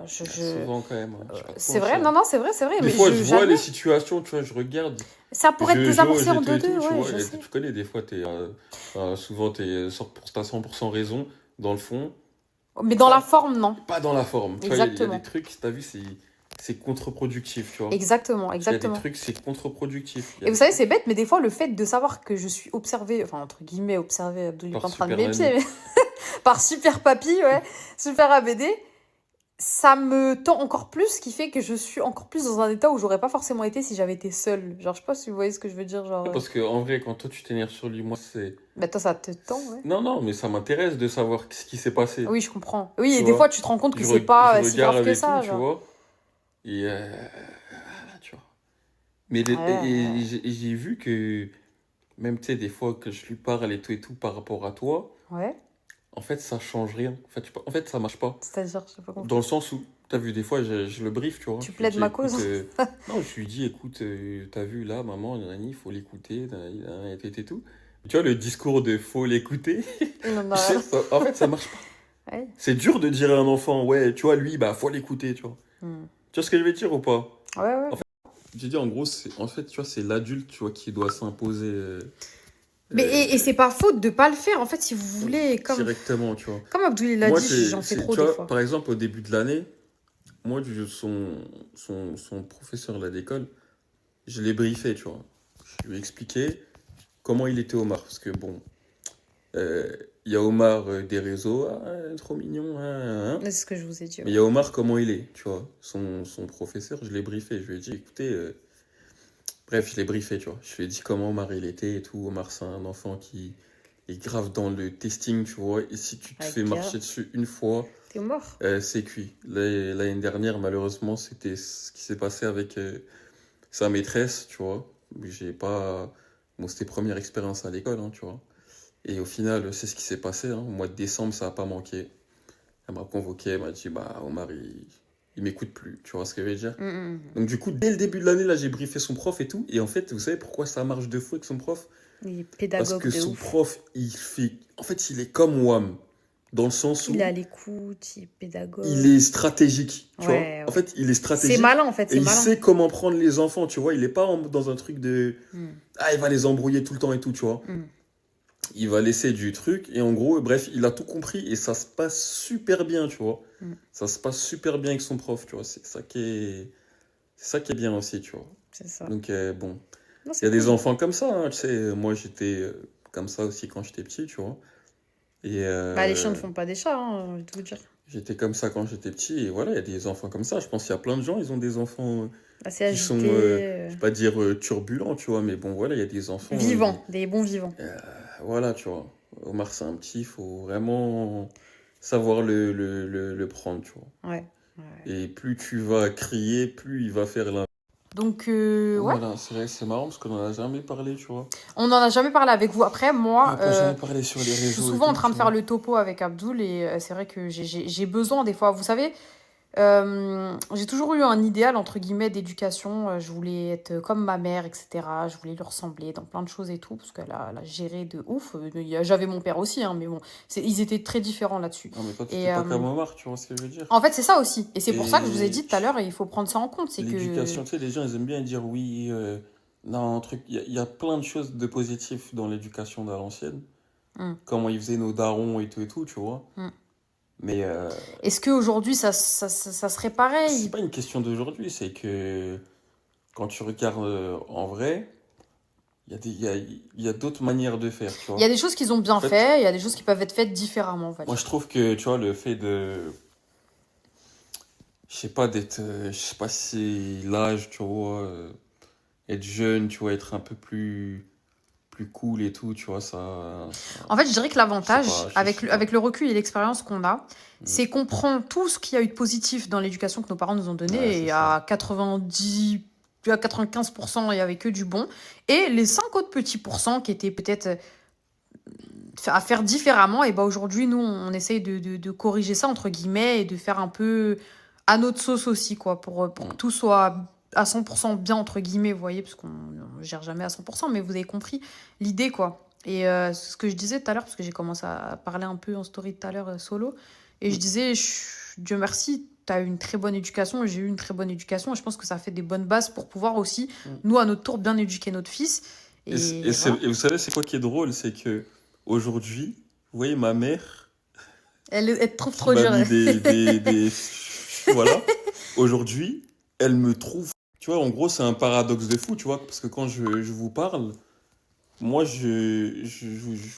Souvent, quand même. Hein, je vais pas te C'est vrai, mentir. non, c'est vrai, c'est vrai. Des mais fois, je vois j'admets. les situations, tu vois, je regarde. Ça pourrait être plus amorcé en et tout, 2-2, tu ouais, vois, je et sais. tu connais, des fois, souvent, t'as 100% raison dans le fond, Mais dans la forme, non. pas dans la forme. Tu vois, il y a Exactement. des trucs, t'as vu, c'est contre-productif, tu vois. Exactement, Il y a exactement. des trucs, c'est contre-productif. Il y a Et vous des savez, trucs c'est bête, mais des fois, le fait de savoir que je suis observée, enfin, entre guillemets, observée, Abdul est par pas en train de Super mes pieds, Nanny. mais par Super Papy, ouais, Super ABD, ça me tend encore plus, ce qui fait que je suis encore plus dans un état où j'aurais pas forcément été si j'avais été seule. Genre, je sais pas si vous voyez ce que je veux dire, genre... Parce que, en vrai, quand toi, tu t'énerves sur lui, moi, c'est... Bah, toi, ça te tend, ouais. Non, mais ça m'intéresse de savoir ce qui s'est passé. Oui, je comprends. Oui, Tu et des vois. fois, tu te rends compte que Je, c'est re- pas je si regarde grave que avec ça, tout, tu genre. vois. Et, voilà, tu vois. Mais Ouais. j'ai vu que, même, tu sais, des fois que je lui parle et tout par rapport à toi, Ouais. en fait, ça change rien. En fait, ça marche pas. C'est-à-dire, je sais pas Dans compris. le sens où, t'as vu, des fois, je le brief, tu vois. Tu Je lui plaides dis, ma écoute, cause? non, je lui dis, écoute, t'as vu là, maman, Nani, il faut l'écouter, nanani, et tout. Tu vois, le discours de faut l'écouter, Non, non, tu sais, en fait, ça marche pas. ouais. C'est dur de dire à un enfant, ouais, tu vois, lui, bah, faut l'écouter, tu vois. Hmm. Tu vois ce que je veux dire ou pas? Ouais, ouais. En fait, j'ai dit, en gros, en fait, tu vois, c'est l'adulte, tu vois, qui doit s'imposer Mais et c'est pas faute de pas le faire. En fait, si vous voulez, directement, tu vois. comme Abdoul l'a Moi, dit, j'en fais trop tu des vois, fois. par exemple, au début de l'année, moi, son professeur là d'école, je l'ai briefé, tu vois. Je lui ai expliqué comment il était Omar. Parce que bon, euh, il y a Omar des réseaux, ah, trop mignon, C'est ce que je vous ai dit. Mais Ouais. il y a Omar, comment il est, tu vois. Son professeur, je l'ai briefé. Je lui ai dit, écoutez, bref, je l'ai briefé, tu vois. Je lui ai dit comment Omar il était et tout. Omar, c'est un enfant qui est grave dans le testing, tu vois. Et si tu te fais marcher dessus une fois, T'es mort. c'est cuit. L'année dernière, malheureusement, c'était ce qui s'est passé avec sa maîtresse, tu vois. J'ai pas... Bon, c'était première expérience à l'école, hein, tu vois. Et au final, c'est ce qui s'est passé. Hein. Au mois de décembre, ça n'a pas manqué. Elle m'a convoqué, elle m'a dit, bah, Omar, il m'écoute plus. Tu vois ce que je veux dire? Donc, du coup, dès le début de l'année, là, j'ai briefé son prof et tout. Et en fait, vous savez pourquoi ça marche de fou avec son prof? Il est Parce pédagogue que de son ouf. prof, il fait... En fait, il est comme Wam. Dans le sens où Il est à l'écoute, il est pédagogue. il est stratégique, tu Ouais, vois. En fait, il est C'est stratégique. malin, en fait, Et c'est il malin. sait comment prendre les enfants, tu vois. Il est pas dans un truc de... Ah, il va les embrouiller tout le temps et tout, tu vois. Il va laisser du truc. Et en gros, bref, il a tout compris. Et ça se passe super bien, tu vois. Ça se passe super bien avec son prof, tu vois. C'est ça qui est bien aussi, tu vois. C'est ça. Donc, bon. Non, Il y c'est a des cool. enfants comme ça, hein, tu sais. Moi, j'étais comme ça aussi quand j'étais petit, tu vois. Et Bah, les chiens ne font pas des chats, hein, je vais tout vous dire. j'étais comme ça quand j'étais petit. Et voilà, il y a des enfants comme ça. Je pense qu'il y a plein de gens, ils ont des enfants Assez qui sont, agité. je vais pas dire turbulents, tu vois. Mais bon, voilà, il y a des enfants... Vivants, des bons vivants. voilà, tu vois. Omar, c'est un petit, il faut vraiment savoir le prendre, tu vois. Ouais. Et plus tu vas crier, plus il va faire la... Donc, ouais. Voilà, c'est vrai, c'est marrant parce qu'on en a jamais parlé, tu vois. On n'en a jamais parlé avec vous. Après, moi, On n'a pas jamais parlé sur les je suis réseaux et souvent en tout, train de tu faire vois. le topo avec Abdoul et c'est vrai que j'ai besoin des fois. Vous savez, j'ai toujours eu un idéal, entre guillemets, d'éducation. Je voulais être comme ma mère, etc. Je voulais lui ressembler dans plein de choses et tout, parce qu'elle a géré de ouf. J'avais mon père aussi, hein, mais bon, ils étaient très différents là-dessus. Non, mais toi, Et, t'étais pas comme Omar, tu vois ce que je veux dire. en fait, c'est ça aussi. Et c'est pour ça que je vous ai Et dit tout à l'heure, il faut prendre ça en compte. C'est que... l'éducation, tu sais, les gens, ils aiment bien dire oui, non, un truc... Il y a plein de choses de positif dans l'éducation à l'ancienne. Mm. comment ils faisaient nos darons et tout, tu vois. Mm. Mais Est-ce qu'aujourd'hui, ça serait c'est pareil? pas une question d'aujourd'hui, c'est que quand tu regardes en vrai, il y a d'autres manières de faire, tu Il y a vois. des choses qu'ils ont En bien fait, fait, il y a des choses qui peuvent être faites différemment, on va moi je dire. trouve que, tu vois, le fait de, je sais pas, je sais pas si l'âge, tu vois, être jeune, tu vois, être un peu plus cool et tout, tu vois, En fait, je dirais que je sais l'avantage, pas, je sais pas. avec le recul et l'expérience qu'on a, Mm. c'est qu'on prend tout ce qu'il y a eu de positif dans l'éducation que nos parents nous ont Ouais, donné, c'est et ça. à 90, à 95%, il y avait que du bon. Et les 5 autres petits pourcents qui étaient peut-être à faire différemment, et bah aujourd'hui, nous, on essaye de corriger ça, entre guillemets, et de faire un peu à notre sauce aussi, quoi, pour que Mm. tout soit à 100% bien, entre guillemets, vous voyez, parce qu'on ne gère jamais à 100%, mais vous avez compris l'idée, quoi. Et c'est ce que je disais tout à l'heure, parce que j'ai commencé à parler un peu en story tout à l'heure solo, et je Mm. disais, Dieu merci, tu as eu une très bonne éducation, j'ai eu une très bonne éducation, et je pense que ça fait des bonnes bases pour pouvoir aussi, Mm. nous, à notre tour, bien éduquer notre fils. Et voilà. Et vous savez, c'est quoi qui est drôle? C'est que aujourd'hui, vous voyez ma mère Elle te trouve qui trop m'a dur. mis voilà, aujourd'hui, elle me trouve. Tu vois, en gros, c'est un paradoxe de fou, tu vois, parce que quand je vous parle, moi, je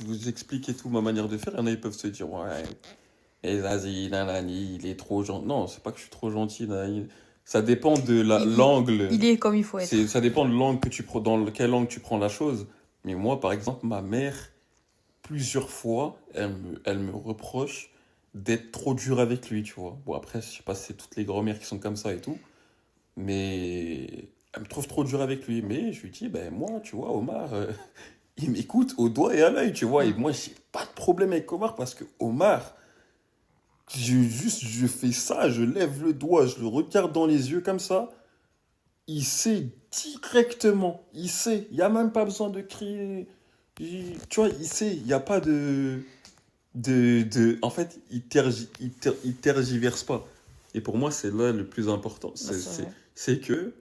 vous explique et tout ma manière de faire. Il y en a, ils peuvent se dire, ouais, et vas-y, nanani, il est trop gentil. Non, c'est pas que je suis trop gentil, nanani. Ça dépend de l'angle. Il est comme il faut être. Ça dépend de l'angle que tu prends, dans quel angle tu prends la chose. Mais moi, par exemple, ma mère, plusieurs fois, elle me reproche d'être trop dur avec lui, tu vois. Bon, après, je sais pas si c'est toutes les grand-mères qui sont comme ça et tout, mais elle me trouve trop dur avec lui. Mais je lui dis, ben moi, tu vois, Omar, il m'écoute au doigt et à l'œil, tu vois. Et Mm. moi, j'ai pas de problème avec Omar parce que Omar, je fais ça, je lève le doigt, je le regarde dans les yeux comme ça. Il sait directement, il sait, il n'y a même pas besoin de crier. Tu vois, il sait, il n'y a pas en fait, il tergiverse pas. Et pour moi, c'est là le plus important. Bah, c'est vrai. C'est que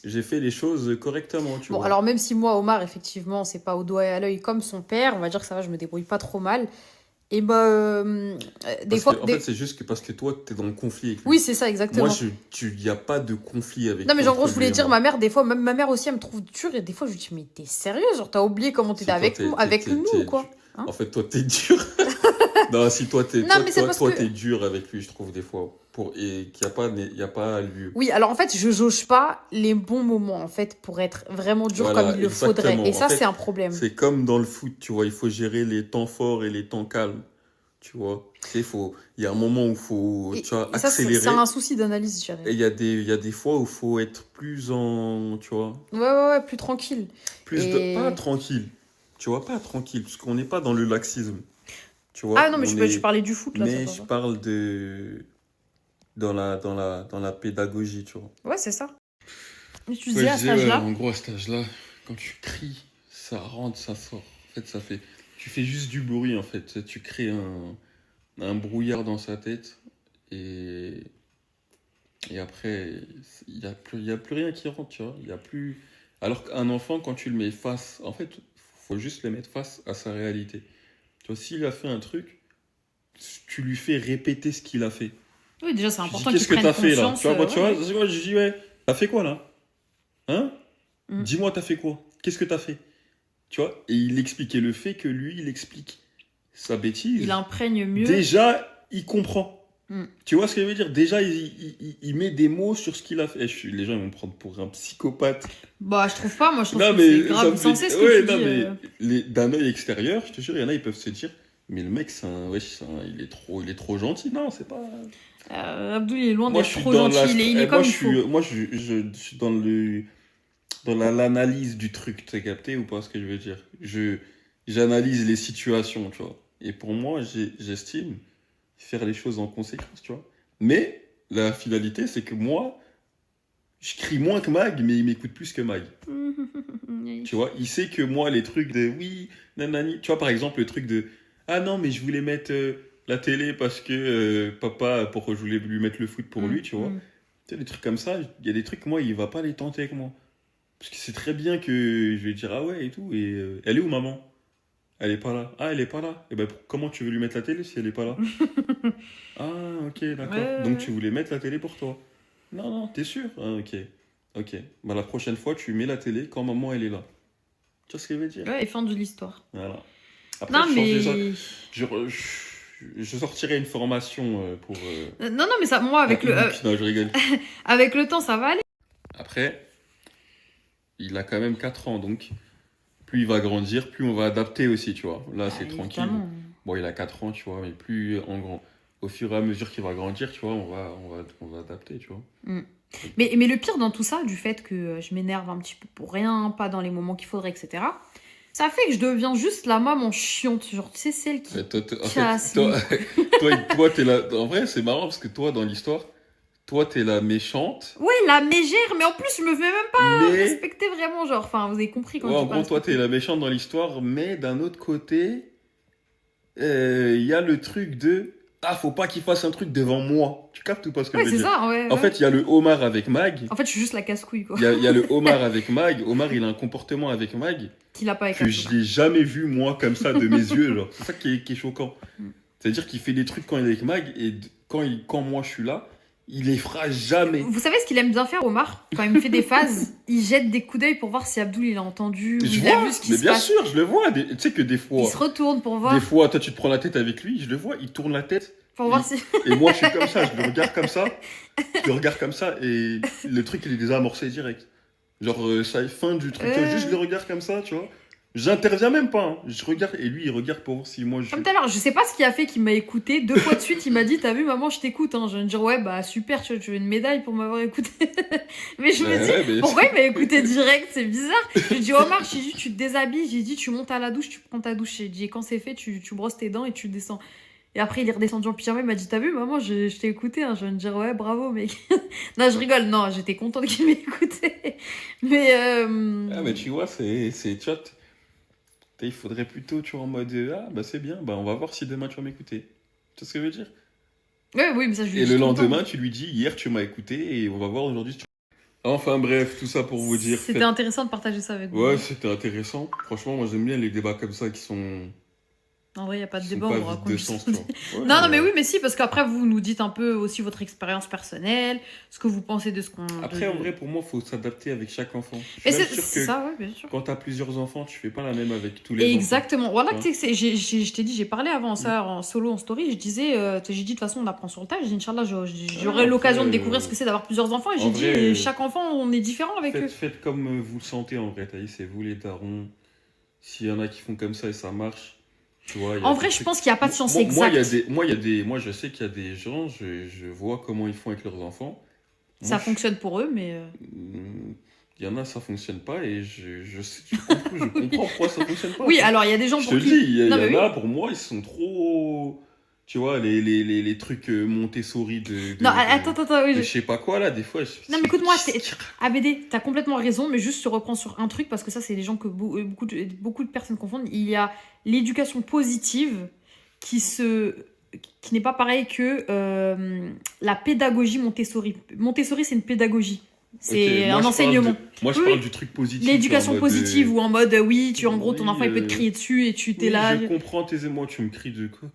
j'ai fait les choses correctement, tu Bon, vois. alors même si moi, Omar, effectivement, c'est pas au doigt et à l'œil comme son père, on va dire que ça va, je me débrouille pas trop mal. Et bah, des Parce fois, que, en fait, c'est juste que parce que toi, tu es dans le conflit avec oui, lui. c'est ça, Moi, exactement. il n'y a pas de conflit Non, mais genre, en gros, entre je lui voulais et dire, moi. ma mère, des fois, même ma mère aussi, elle me trouve dure, et des fois, je lui dis, mais t'es sérieux? Genre, t'as oublié comment t'étais Si toi, avec nous, ou quoi? Hein? En fait, toi, t'es dur. Non, si Non, mais c'est parce que. t'es dur avec lui, je trouve, des fois. Et qu'il y a pas lieu. Oui, alors en fait, je jauge pas les bons moments, en fait, pour être vraiment dur comme Voilà, il le faudrait. Et exactement. En ça, c'est fait, un problème. c'est comme dans le foot, tu vois, il faut gérer les temps forts et les temps calmes, tu vois. Il y a un moment où il faut, tu vois, Et ça, c'est accélérer. un souci d'analyse, je dirais. Et il y a des fois où il faut être plus tu vois, Ouais, plus tranquille. pas Et. tranquille. Tu vois, pas tranquille, parce qu'on n'est pas dans le laxisme, tu Ah vois. non, mais je parlais du foot, là, c'est Mais pas je ça. parle dans la pédagogie, tu vois. Ouais, c'est ça. Et tu Ouais, disais je à cet disais, ouais, âge-là? en gros, à cet âge-là, quand tu cries, ça rentre, ça sort. En fait, tu fais juste du bruit, en fait. Tu crées un brouillard dans sa tête et, et après, il y a plus rien qui rentre, tu vois. Il y a plus... Alors qu'un enfant, quand tu le mets face, en fait, faut juste le mettre face à sa réalité. Tu vois, s'il a fait un truc, tu lui fais répéter ce qu'il a fait. Oui, déjà, c'est Tu dis, important qu'ils qu'est-ce que prennent t'as fait là? Tu conscience. vois, moi, Ouais, tu vois, ouais. moi, je dis, ouais, t'as fait quoi là? Hein? Mm. Dis-moi, t'as fait quoi? Qu'est-ce que t'as fait? Tu vois? Et il expliquait le fait que lui, il explique sa Il bêtise. imprègne mieux. Déjà, il comprend. Mm. Tu vois ce que je veux dire? Déjà, il met des mots sur ce qu'il a fait. Les gens ils vont me prendre pour un psychopate. Bah, je trouve pas. Moi, je trouve Non, que c'est mais ça grave me sensé fait. ce que Ouais, tu non, dis. mais d'un œil extérieur, je te jure, il y en a, ils peuvent se dire, mais le mec, il est trop gentil. Non, c'est pas. Abdoul, il est loin Moi, je d'être suis trop dans gentil. Il est comme il faut. moi, je suis dans l'analyse du truc, t'as capté ou pas ce que je veux dire? J'analyse les situations, tu vois. Et pour moi, j'estime faire les choses en conséquence, tu vois. Mais la finalité, c'est que moi, je crie moins que Mag, mais il m'écoute plus que Mag. Tu vois, il sait que moi, les trucs de oui, nanani, tu vois, par exemple, le truc de ah non, mais je voulais mettre la télé parce que papa, je voulais lui mettre le foot pour lui, tu vois. Tu sais, des trucs comme ça, il y a des trucs, moi, il va pas les tenter avec moi. Parce que c'est très bien que je vais dire ah ouais et tout, et elle est où maman? Elle est pas là. Ah, elle est pas là. Et ben, comment tu veux lui mettre la télé si elle est pas là? Ah, ok, d'accord. Ouais, Donc, ouais. tu voulais mettre la télé pour toi? Non, non, t'es sûr? Ah, ok. Ok. Bah, la prochaine fois, tu mets la télé quand maman, elle est là. Tu vois ce que je veux dire? Ouais, et fin de l'histoire. Voilà. Après, Non, mais... je sortirai une formation pour Non, non, mais ça, moi, un e-book. Non, je rigole. avec le temps, ça va aller. Après, il a quand même 4 ans, donc plus il va grandir, plus on va adapter aussi, tu vois. Là, c'est tranquille. Évidemment. Bon, il a 4 ans, tu vois, mais plus en grand. Au fur et à mesure qu'il va grandir, tu vois, on va adapter, tu vois. Mm. Mais le pire dans tout ça, du fait que je m'énerve un petit peu pour rien, pas dans les moments qu'il faudrait, etc., ça fait que je deviens juste la maman chiante. Genre, tu sais, celle qui Mais en fait, casse toi, les... toi, t'es la... En vrai, c'est marrant parce que toi, dans l'histoire, toi, t'es la méchante, Ouais, la mégère, mais en plus, je me fais même pas mais... respecter vraiment. Genre, enfin, vous avez compris quand Ouais, je en dis pas gros, toi, t'es respecter. la méchante dans l'histoire, mais d'un autre côté, il y a le truc de... Ah, faut pas qu'il fasse un truc devant moi. Tu captes ou pas ce que Ouais, je veux c'est dire? ça, ouais, En ouais. fait, il y a le homard avec Mag. En fait, je suis juste la casse-couille, quoi. Il y a le homard avec Mag. Omar, il a un comportement avec Mag Qu'il a pas avec que je Abdullah. l'ai jamais vu, moi, comme ça, de mes yeux. Genre. C'est ça qui est choquant. Mm. C'est-à-dire qu'il fait des trucs quand il est avec Mag et quand moi je suis là, il les fera jamais. Vous savez ce qu'il aime bien faire, Omar? Quand il me fait des phases, il jette des coups d'œil pour voir si Abdoul il a entendu ou Je il a vois, vu ce qui mais se bien passe. sûr, je le vois. Tu sais que Il se retourne pour voir, des fois, toi, tu te prends la tête avec lui, je le vois, il tourne la tête. pour voir si. Et moi, je suis comme ça, je le regarde comme ça, je le regarde comme ça, et le truc, il est déjà amorcé direct. Genre, ça est fin du truc, juste je le regarde comme ça, tu vois. J'interviens même pas, hein. Je regarde, et lui, il regarde pour voir si moi je Comme suis. tout à l'heure, je sais pas ce qu'il a fait qu'il m'a écouté. 2 fois de suite, il m'a dit: T'as vu, maman, je t'écoute. Hein. Je vais me dire: Ouais, bah super, tu veux une médaille pour m'avoir écouté. Mais je me dis: Ouais, mais... Pourquoi il m'a écouté direct? C'est bizarre. J'ai dit: Omar, j'ai dit: Tu te déshabilles. J'ai dit: Tu montes à la douche, tu prends ta douche. J'ai dit: Quand c'est fait, tu brosses tes dents et tu descends. Et après, il est redescendu en pyjama. Il m'a dit: T'as vu, maman, je t'ai écouté. Hein. Je vais me dire: Ouais, bravo, mec. Non, je rigole. Non, j'étais contente qu'il m'ait écouté. Mais. Ah, mais tu vois, tu vois, il faudrait plutôt, tu vois, en mode, ah, bah c'est bien, bah on va voir si demain tu vas m'écouter. Tu vois ce que je veux dire? Ouais, oui, mais ça, je lui Et dis le tout le temps. lendemain, tu lui dis, hier tu m'as écouté, et on va voir aujourd'hui si tu... Enfin bref, tout ça pour vous dire. C'était intéressant de partager ça avec vous. Ouais, c'était intéressant. Franchement, moi j'aime bien les débats comme ça qui sont... En vrai, il n'y a pas de qui sont débat, pas on vous vides raconte de juste. sens, tu vois. Ouais, Non, non, mais oui, mais si, parce qu'après, vous nous dites un peu aussi votre expérience personnelle, ce que vous pensez de ce qu'on. Après, en vrai, pour moi, faut s'adapter avec chaque enfant. Je Mais suis même c'est sûr que ça, ouais, bien sûr. quand t'as plusieurs enfants, tu fais pas la même avec tous les enfants. Exactement. Voilà, Tu vois. tu sais, je t'ai dit, j'ai parlé avant ça en solo, en story, je disais, j'ai dit, de toute façon, on apprend sur le tas. J'ai dit, Inch'Allah, j'aurai Ouais, l'occasion de après, découvrir ce que c'est d'avoir plusieurs enfants. Et j'ai en dit, vrai, chaque enfant, on est différent avec eux. faites comme vous le sentez en vrai, t'as dit, c'est vous les darons. S'il y en a qui font comme ça et ça marche, tu vois. En vrai, je pense qu'il n'y a pas de science Moi, exacte. moi, je sais qu'il y a des gens, je vois comment ils font avec leurs enfants. Ça Moi, fonctionne pour eux, mais. il y en a, ça fonctionne pas et je comprends pourquoi ça fonctionne pas. Oui, Tu vois. alors il y a des gens Je pour te qui. dis, il y Non, en mais oui. a, pour moi, ils sont trop. Tu vois, les trucs Montessori Non, attends, oui. de je sais pas quoi là, des fois. Non, mais écoute-moi, ABD, t'as complètement raison, mais juste je reprends sur un truc parce que ça, c'est des gens que beaucoup de personnes confondent. Il y a l'éducation positive qui n'est pas pareil que la pédagogie Montessori. Montessori, c'est une pédagogie. C'est Ok, moi, un je enseignement. moi, je Oui, parle oui. du truc positif. L'éducation en mode, positive ou en mode, oui, en gros, ton oui, enfant, il peut te crier dessus et tu t'es oui, là. je comprends tes émotions. Tu me cries de quoi?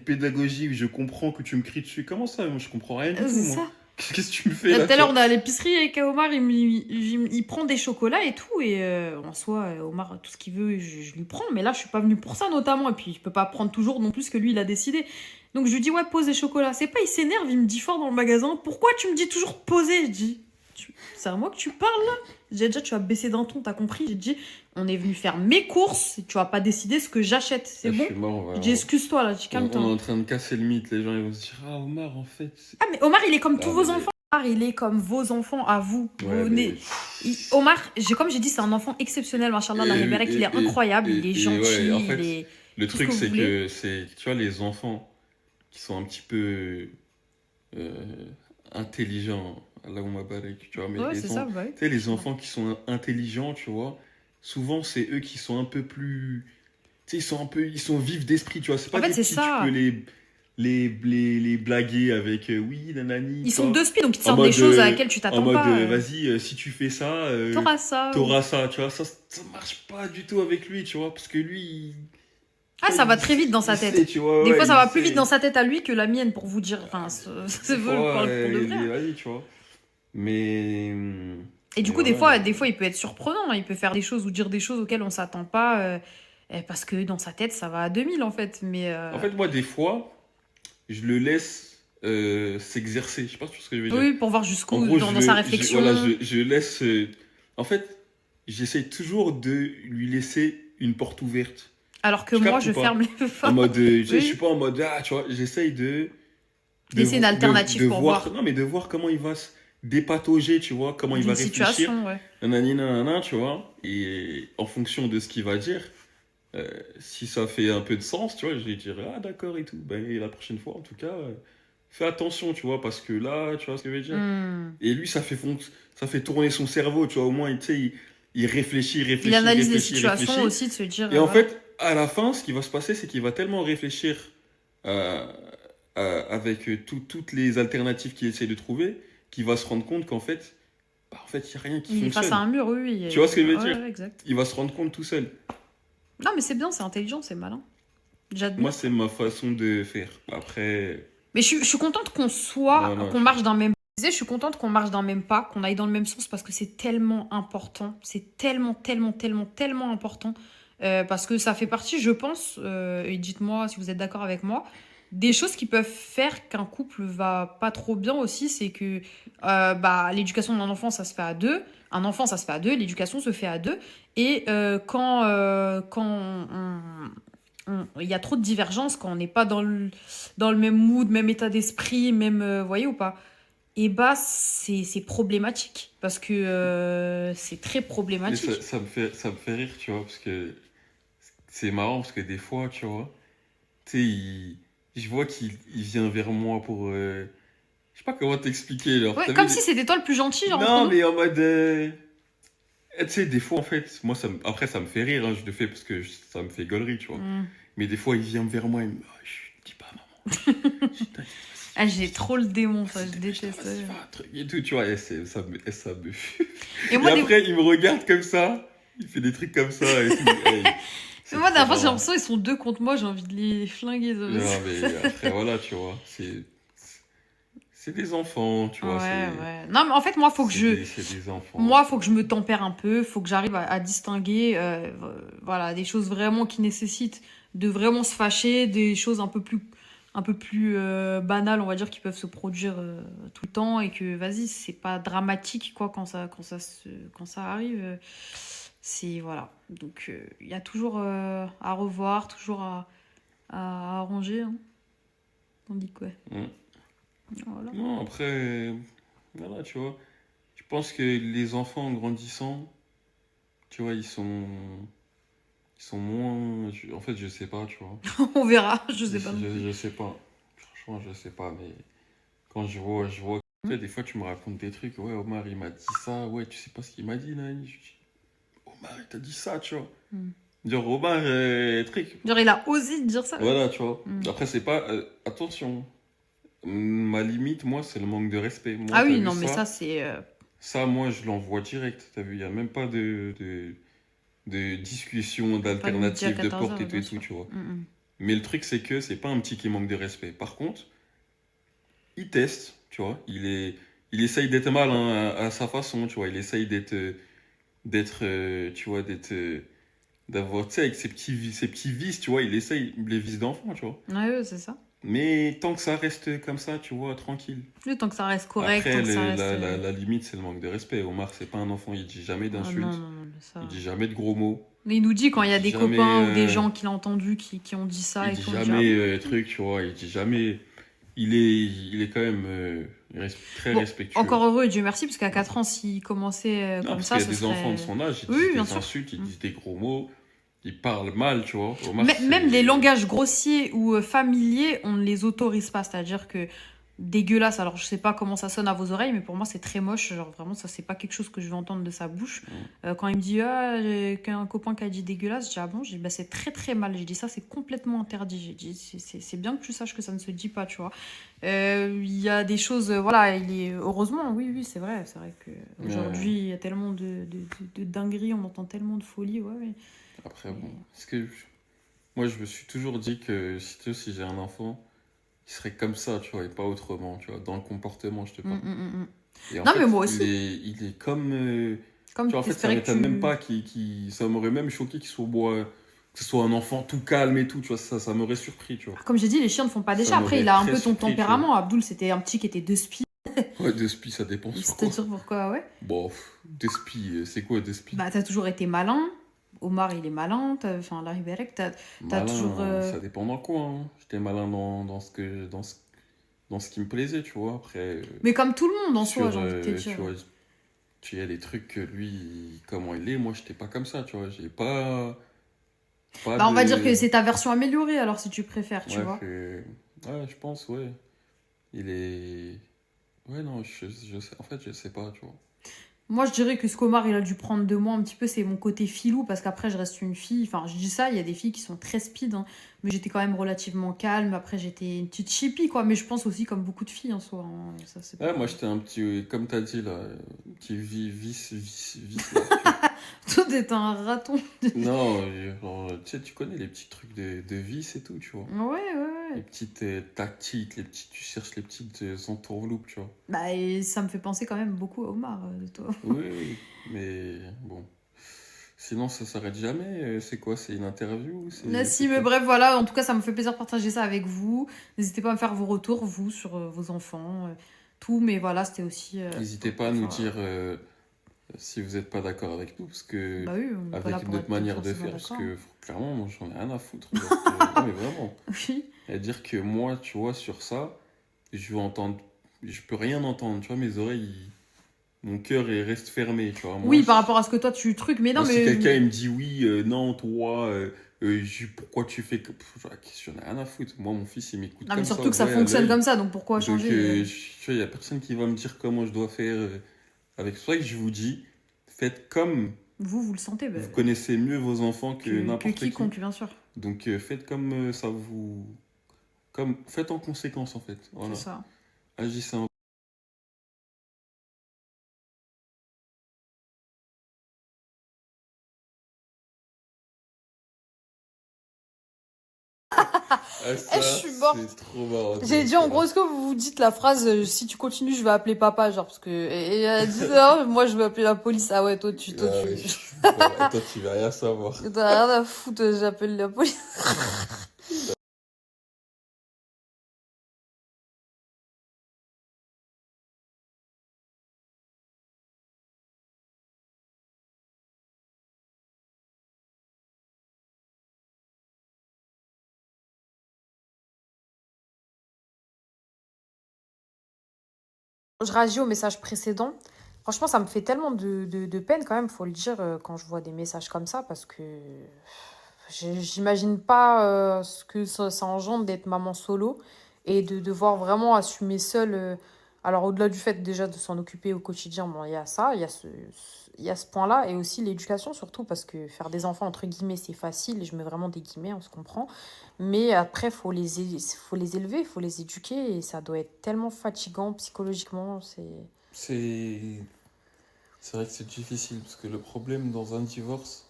Pédagogie, oui, je comprends que tu me cries dessus. Comment ça? Moi, je comprends rien du tout, C'est moi. ça. Qu'est-ce que tu me fais là? Tout à l'heure, on est à l'épicerie avec Omar, il prend des chocolats et tout. Et en soi, Omar, tout ce qu'il veut, je lui prends. Mais là, je suis pas venue pour ça, notamment. Et puis, je peux pas prendre toujours non plus ce que lui, il a décidé. Donc, je lui dis, ouais, pose des chocolats. C'est pas, il s'énerve, il me dit fort dans le magasin. Pourquoi tu me dis toujours poser? Je dis, c'est à moi que tu parles là? J'ai déjà, tu vas baisser d'un ton, t'as compris? J'ai dit, on est venu faire mes courses. Tu vas pas décider ce que j'achète. C'est Ah, bon? je suis mort, Je dis, excuse-toi là, je dis, on est calme-toi. en train de casser le mythe. Les gens, ils vont se dire, ah, Omar, en fait. Ah, mais Omar, il est comme tous Ah, vos mais- enfants. Omar, il est comme vos enfants à vous. Ouais, Vous mais- né- Omar, comme j'ai dit, c'est un enfant exceptionnel, machallah, la Et- Réberek, il est incroyable, il est et gentil, ouais, en fait, il est... le tout ce truc, que vous c'est voulez. que tu vois, les enfants qui sont un petit peu intelligents, là où m'a tu vois, mais Ouais, les c'est ça, bah oui. tu sais, les enfants qui sont intelligents, tu vois, souvent, c'est eux qui sont un peu plus. Tu sais, ils sont vifs d'esprit, tu vois. C'est pas En fait, des c'est petits, ça. tu peux les blaguer avec oui, nanani. Ils tu sont vois. deux spies, donc ils te En sortent des mode, choses à laquelle tu En t'attends mode, pas. vas-y, si tu fais ça, T'auras ça. t'auras ça, tu vois. Ça marche pas du tout avec lui, tu vois, parce que lui, Ah, ça va très vite dans sa il tête. sait, tu vois, Des ouais, fois, ça il va plus sait. vite dans sa tête à lui que la mienne, pour vous dire. Enfin, c'est Des pour fois, de il vrai. est vas-y, tu vois. Mais. Et du mais coup, voilà, des fois, il peut être surprenant. Il peut faire des choses ou dire des choses auxquelles on s'attend pas. Parce que dans sa tête, ça va à 2000 en fait. Mais En fait, moi, des fois, je le laisse s'exercer. Je sais pas ce que je veux dire. oui, pour voir En jusqu'où gros, dans sa réflexion. voilà, je laisse. En fait, j'essaye toujours de lui laisser une porte ouverte. Alors que Tu moi, captes je ou pas? ferme les En portes. mode, tu sais, Oui. je suis pas en mode, ah, tu vois, j'essaye de Laisser une alternative pour voir. Non, mais de voir comment il va se dépatauger, tu vois, comment il va D'une réfléchir, situation, ouais. nanani, nanana, tu vois, et en fonction de ce qu'il va dire, si ça fait un peu de sens, tu vois, je lui dirai, ah, d'accord et tout, ben, et la prochaine fois, en tout cas, fais attention, tu vois, parce que là, tu vois ce que je veux dire. Hmm. Et lui, ça fait tourner son cerveau, tu vois, au moins, tu sais, il réfléchit, Il analyse les réfléchit, situations réfléchit. aussi, de se dire. Et en voilà. fait, à la fin, ce qui va se passer, c'est qu'il va tellement réfléchir euh, avec toutes les alternatives qu'il essaie de trouver, qu'il va se rendre compte qu'en fait, en fait, il n'y a rien qui Il est face à fonctionne. un mur, oui. Tu vois ce que je veux Ouais, dire? ouais, exact. Il va se rendre compte tout seul. Non, mais c'est bien, c'est intelligent, c'est malin. J'admire. Moi, c'est ma façon de faire. Après, Mais je suis contente qu'on marche dans le même. Je suis contente qu'on marche dans le même pas, qu'on aille dans le même sens parce que c'est tellement important. C'est tellement, tellement, tellement, tellement important. Parce que ça fait partie, je pense, et dites-moi si vous êtes d'accord avec moi, des choses qui peuvent faire qu'un couple va pas trop bien aussi, c'est que l'éducation d'un enfant, ça se fait à deux. Un enfant, ça se fait à deux. L'éducation se fait à deux. Et quand il y a trop de divergences, quand on n'est pas dans le même mood, même état d'esprit, même, voyez ou pas, et bah c'est problématique parce que c'est très mais problématique. ça me fait rire, tu vois, parce que c'est marrant, parce que des fois, tu vois, tu sais, je vois qu'il vient vers moi pour... je sais pas comment t'expliquer, genre. Ouais, T'as comme vu, si c'était toi le plus gentil, genre entre non, nous. mais en mode... tu sais, des fois, en fait, moi, après, ça me fait rire, hein, je le fais parce que ça me fait gaulerie, tu vois. Mm. Mais des fois, il vient vers moi, il me dit, oh, dis pas, maman. Je dis, vas-y, Ah, j'ai trop le démon, ça, je vas-y, déteste. vas-y, fais un truc et tout, tu vois, et ça me... Et moi, Et après, il me regarde comme ça, il fait des trucs comme ça et tout. Hey, c'est moi, trop dernière fois, j'ai marrant. l'impression qu'ils sont deux contre moi, j'ai envie de les flinguer. Non, mais après, voilà, tu vois, c'est des enfants, tu vois, Ouais. Non, mais en fait, moi, faut que c'est des enfants. Moi, faut que je me tempère un peu, faut que j'arrive à distinguer voilà, des choses vraiment qui nécessitent de vraiment se fâcher, des choses un peu plus banales, on va dire, qui peuvent se produire tout le temps et que, vas-y, c'est pas dramatique, quoi, quand ça arrive. C'est, voilà. Donc, il y a toujours à revoir, toujours à arranger. Hein. On dit quoi? Voilà. Non, après, voilà, tu vois, je pense que les enfants, en grandissant, tu vois, ils sont moins... En fait, je sais pas, tu vois. On verra, je sais pas. Je sais pas. Franchement, je sais pas, mais quand je vois... Tu sais, des fois, tu me racontes des trucs. Ouais, Omar, il m'a dit ça. Ouais, tu sais pas ce qu'il m'a dit, là. Je dis, Omar, il t'a dit ça, tu vois. Genre, Omar, truc. Genre, il a osé dire ça. Voilà, tu vois. Mm. Après, c'est pas... attention. Ma limite, moi, c'est le manque de respect. Moi, Ah t'as oui, vu non, mais ça, c'est... Ça, moi, je l'envoie direct. T'as vu, il n'y a même pas de discussion, d'alternative, de 14 porte et heures, tout, bien sûr. tu vois. Mm. Mais le truc, c'est que c'est pas un petit qui manque de respect. Par contre, il teste, tu vois. Il essaye d'être malin à sa façon, tu vois. Il essaye tu vois, d'avoir, tu sais, avec ses petits vices, tu vois. Il essaye les vices d'enfant, tu vois. Ouais, c'est ça. Mais tant que ça reste comme ça, tu vois, tranquille. Oui, tant que ça reste correct, Après, tant que ça reste... la limite, c'est le manque de respect. Omar, c'est pas un enfant, il dit jamais Ah, d'insultes, non, mais ça... il dit jamais de gros mots, Mais il nous dit quand il y a des jamais, copains ou des gens qu'il a entendus qui ont dit ça il et dit tout. jamais truc, tu vois, il dit jamais. Il est quand même très Bon, respectueux. encore heureux, et Dieu merci, parce qu'à 4 ans, s'il commençait Non, comme parce ça, qu'il y a ce des serait... enfants de son âge, ils Oui, disent bien des sûr. insultes, ils disent des gros mots, ils parlent mal, tu vois. Omar, Même les langages grossiers ou familiers, on ne les autorise pas. C'est-à-dire que dégueulasse. Alors, je sais pas comment ça sonne à vos oreilles, mais pour moi, c'est très moche. Genre, vraiment, ça, c'est pas quelque chose que je veux entendre de sa bouche. Quand il me dit, ah, j'ai qu'un copain qui a dit dégueulasse, je dis, ah bon, je dis, bah, c'est très très mal. J'ai dit, ça, c'est complètement interdit. J'ai dit, c'est bien que tu saches que ça ne se dit pas, tu vois. Il y a des choses, voilà, heureusement, oui, c'est vrai. C'est vrai qu'aujourd'hui, il y a tellement de dingueries, on entend tellement de folies, ouais. Après, bon, moi, je me suis toujours dit que si j'ai un enfant, il serait comme ça, tu vois, et pas autrement, tu vois, dans le comportement, je te parle. Et en Non, fait, mais moi aussi. il est comme. Comme Tu vois, en fait, ça t'espérais que m'étonne même tu... pas ça m'aurait même choqué que ce soit un enfant tout calme et tout, tu vois, ça m'aurait surpris, tu vois. Comme j'ai dit, les chiens ne font pas des Ça chats. Après, m'aurait il a un très peu ton surpris, tu vois. tempérament. Abdul, c'était un petit qui était de spi. Ouais, deux spies, ça dépend sur C'était quoi. sûr pourquoi, ouais. Bon, deux spies, c'est quoi deux spies? Bah, t'as toujours été malin. Omar, il est malin. Enfin, Allah Ibarek, t'as toujours... Malin, ça dépend dans quoi, hein. J'étais malin dans ce qui me plaisait, tu vois. Après, Mais comme tout le monde en soi, j'ai envie de te tu dire. vois, tu as des trucs que lui, comment il est, moi, j'étais pas comme ça, tu vois. J'ai pas Bah, on va dire que de... c'est ta version améliorée, alors, si tu préfères, tu Ouais, vois. ouais, je pense, ouais. Il est... Ouais, non, je sais, en fait, je sais pas, tu vois. Moi, je dirais que ce qu'Omar, il a dû prendre de moi un petit peu, c'est mon côté filou, parce qu'après, je reste une fille. Enfin, je dis ça, il y a des filles qui sont très speed, hein, mais j'étais quand même relativement calme. Après, j'étais une petite chippie, quoi. Mais je pense aussi comme beaucoup de filles en soi, hein. Ça, c'est Ouais, pas... moi, j'étais un petit, comme t'as dit, là, un petit vice, là, tu vois. Tout est un raton. Non, genre, tu sais, tu connais les petits trucs de vis et tout, tu vois. Ouais. Les petites tactiques, tu cherches les petites entourloupes, tu vois. Bah, et ça me fait penser quand même beaucoup à Omar, de toi. Oui, mais bon. Sinon, ça s'arrête jamais. C'est quoi? C'est une interview? Si, C'est mais quoi? bref, voilà. En tout cas, ça me fait plaisir de partager ça avec vous. N'hésitez pas à me faire vos retours, vous, sur vos enfants, tout. Mais voilà, c'était aussi... N'hésitez pas à nous dire si vous n'êtes pas d'accord avec nous, parce que Bah oui, on n'est pas là avec pour notre être manière de forcément faire, parce d'accord. que clairement, moi, j'en ai rien à foutre. Non, mais vraiment. Oui. À dire que moi, tu vois, sur ça, je peux rien entendre, tu vois, mes oreilles, mon cœur il reste fermé, tu vois. Oui, par rapport à ce que toi, tu trucs. Mais non, Moi, si mais... quelqu'un il me dit oui, non, toi, pourquoi tu fais que. J'en ai rien à foutre. Moi, mon fils, il m'écoute Non, mais comme ça, surtout que ça vrai à fonctionne l'œil. comme ça, donc pourquoi Donc, changer tu vois, il n'y a personne qui va me dire comment je dois faire avec. C'est pour ça que je vous dis, faites comme. Vous le sentez, bah, Vous connaissez mieux vos enfants que que n'importe qui. quiconque, bien sûr. Donc, faites comme ça vous. Faites en conséquence, en fait. Voilà. C'est ça. Agissez en. Ah, ça, je suis morte. c'est trop marrant. J'ai dit en gros, est-ce que vous vous dites la phrase si tu continues, je vais appeler papa, genre parce que et elle a dit non, moi je vais appeler la police. Ah ouais, toi tu Toi, tu vas rien savoir. t'as rien à foutre, j'appelle la police. Je réagis au message précédent. Franchement, ça me fait tellement de peine quand même, faut le dire, quand je vois des messages comme ça, parce que j'imagine pas ce que ça engendre d'être maman solo et de devoir vraiment assumer seule. Alors, au-delà du fait déjà de s'en occuper au quotidien, bon, il y a ça, il y a ce point-là, et aussi l'éducation surtout, parce que faire des enfants, entre guillemets, c'est facile, et je mets vraiment des guillemets, on se comprend. Mais après, faut les élever, il faut les éduquer, et ça doit être tellement fatigant psychologiquement. C'est c'est vrai que c'est difficile parce que le problème dans un divorce,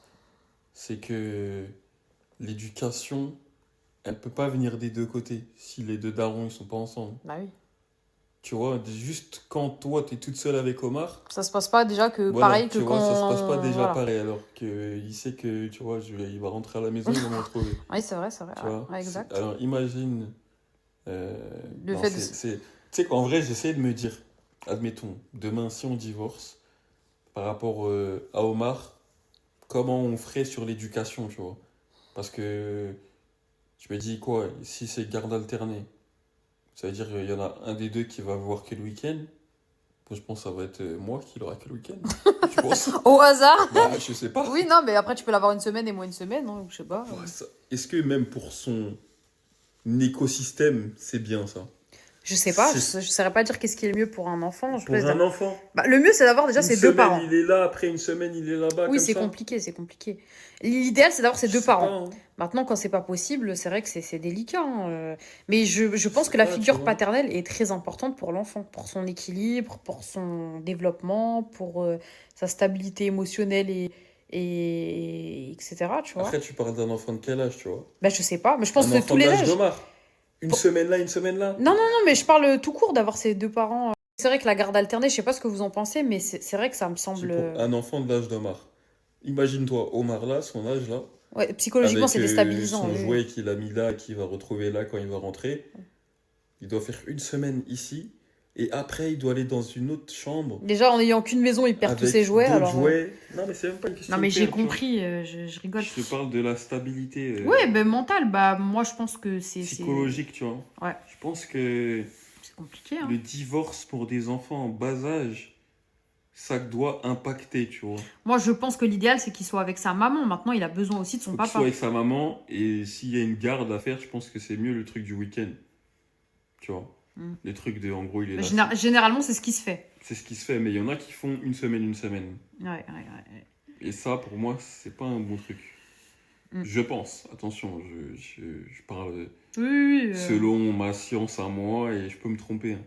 c'est que l'éducation, elle peut pas venir des deux côtés si les deux darons ils sont pas ensemble. Bah oui. Tu vois, juste quand toi t'es toute seule avec Omar, Ça se passe pas déjà que voilà, pareil que tu vois, ça se passe pas quand... déjà Voilà. pareil alors que il sait que tu vois, il va rentrer à la maison, il va me retrouver. Oui, c'est vrai, c'est vrai. Tu Ouais, vois, ouais, exact. alors imagine, Le non, fait de... tu sais qu'en vrai, j'essaie de me dire, admettons, demain si on divorce, par rapport à Omar, comment on ferait sur l'éducation, tu vois. Parce que je me dis quoi, si c'est garde alternée, ça veut dire qu'il y en a un des deux qui va voir que le week-end. Moi, je pense que ça va être moi qui l'aura que le week-end. Tu penses? Au hasard. Bah, je sais pas. Oui, non, mais après tu peux l'avoir une semaine et moi une semaine, hein, je sais pas. Ouais, est-ce que même pour son écosystème, c'est bien ça? Je sais pas, C'est je saurais pas dire qu'est-ce qui est le mieux pour un enfant. pour un enfant. Bah, le mieux, c'est d'avoir déjà Une ses deux semaine, parents. il est là, après une semaine, il est là-bas, Oui, comme c'est ça. compliqué, c'est compliqué. L'idéal, c'est d'avoir ses Je deux sais pas, parents. hein. Maintenant, quand c'est pas possible, c'est vrai que c'est délicat, hein. Mais je Je pense sais que la pas, tu figure vois. paternelle est très importante pour l'enfant, pour son équilibre, pour son développement, pour sa stabilité émotionnelle et etc. Tu vois. Après, tu parles d'un enfant de quel âge, tu vois? Bah, je sais pas, mais je pense Un que tous enfant les d'âge âges. d'Omar. Une Pour- semaine là, une semaine là. Non, non, non, mais je parle tout court d'avoir ses deux parents. C'est vrai que la garde alternée, je sais pas ce que vous en pensez, mais c'est vrai que ça me Tu semble. pour un enfant de l'âge d'Omar. Imagine-toi, Omar là, son âge là, Ouais, psychologiquement, avec c'est déstabilisant. son Oui, oui. jouet qu'il a mis là, qu'il va retrouver là quand il va rentrer. Il doit faire une semaine ici. Et après, il doit aller dans une autre chambre Déjà, en n'ayant qu'une maison, il perd tous ses avec jouets, d'autres alors. jouets. Non, mais c'est même pas une Non, question de mais j'ai perdre, tu vois. compris, je rigole. Je te parle de la stabilité Ouais, ben mental, bah moi je pense que psychologique, tu vois. Ouais, Je pense que c'est compliqué, hein. le divorce pour des enfants en bas âge, ça doit impacter, tu vois. Moi je pense que l'idéal c'est qu'il soit avec sa maman. Maintenant, il a besoin aussi de son Faut qu'il soit papa. avec sa maman et s'il y a une garde à faire, je pense que c'est mieux le truc du week-end, tu vois. Mm. Les trucs de, en gros, il est Mais là. généralement, c'est ce qui se fait. C'est ce qui se fait, mais il y en a qui font une semaine, une semaine. Ouais, ouais, ouais. Et ça, pour moi, c'est pas un bon truc. Mm. Je pense, attention, je parle Oui, oui, selon ma science à moi et je peux me tromper, hein.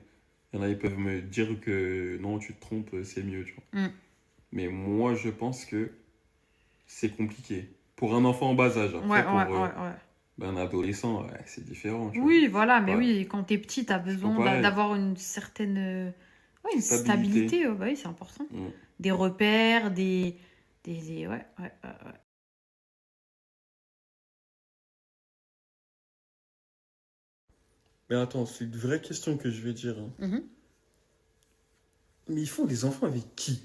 Il y en a, ils peuvent me dire que non, tu te trompes, c'est mieux, tu vois. Mm. Mais moi, je pense que c'est compliqué. Pour un enfant en bas âge, Ouais, après, ouais, pour ouais, ouais. un adolescent, ouais, c'est différent, tu vois. Oui, voilà, mais Ouais. oui, quand t'es petit, t'as C'est pas besoin pareil. d'avoir une certaine ouais, une Stabilité. stabilité, bah oui, c'est important. Mm. Des repères, ouais, ouais, ouais, ouais. Mais attends, c'est une vraie question que je vais dire, hein. Mhm. Mais ils font des enfants avec qui?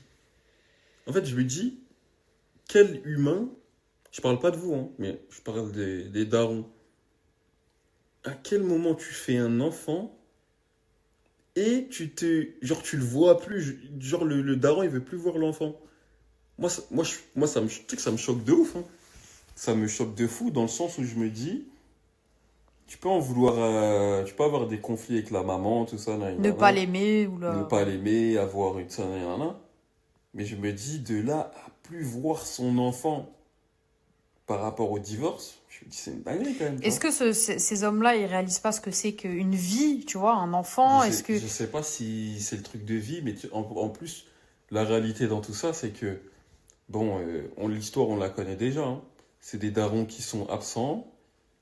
En fait, je me dis, quel humain, je parle pas de vous, hein, mais je parle des darons. À quel moment tu fais un enfant et genre, tu le vois plus, genre, le daron, il veut plus voir l'enfant. Moi, tu sais que ça me choque de ouf, hein. Ça me choque de fou dans le sens où je me dis, tu peux en vouloir, tu peux avoir des conflits avec la maman, tout ça, là, Ne pas l'aimer ou ne la... pas l'aimer, avoir une ça, nan, nan, nan. Mais je me dis, de là à plus voir son enfant par rapport au divorce, je me dis, c'est une dinguerie quand même, tu Est-ce vois. que ces hommes-là, ils réalisent pas ce que c'est qu'une vie, tu vois, un enfant? Est-ce que... Je sais pas si c'est le truc de vie, mais en plus, la réalité dans tout ça, c'est que, bon, l'histoire, on la connaît déjà, hein. C'est des darons qui sont absents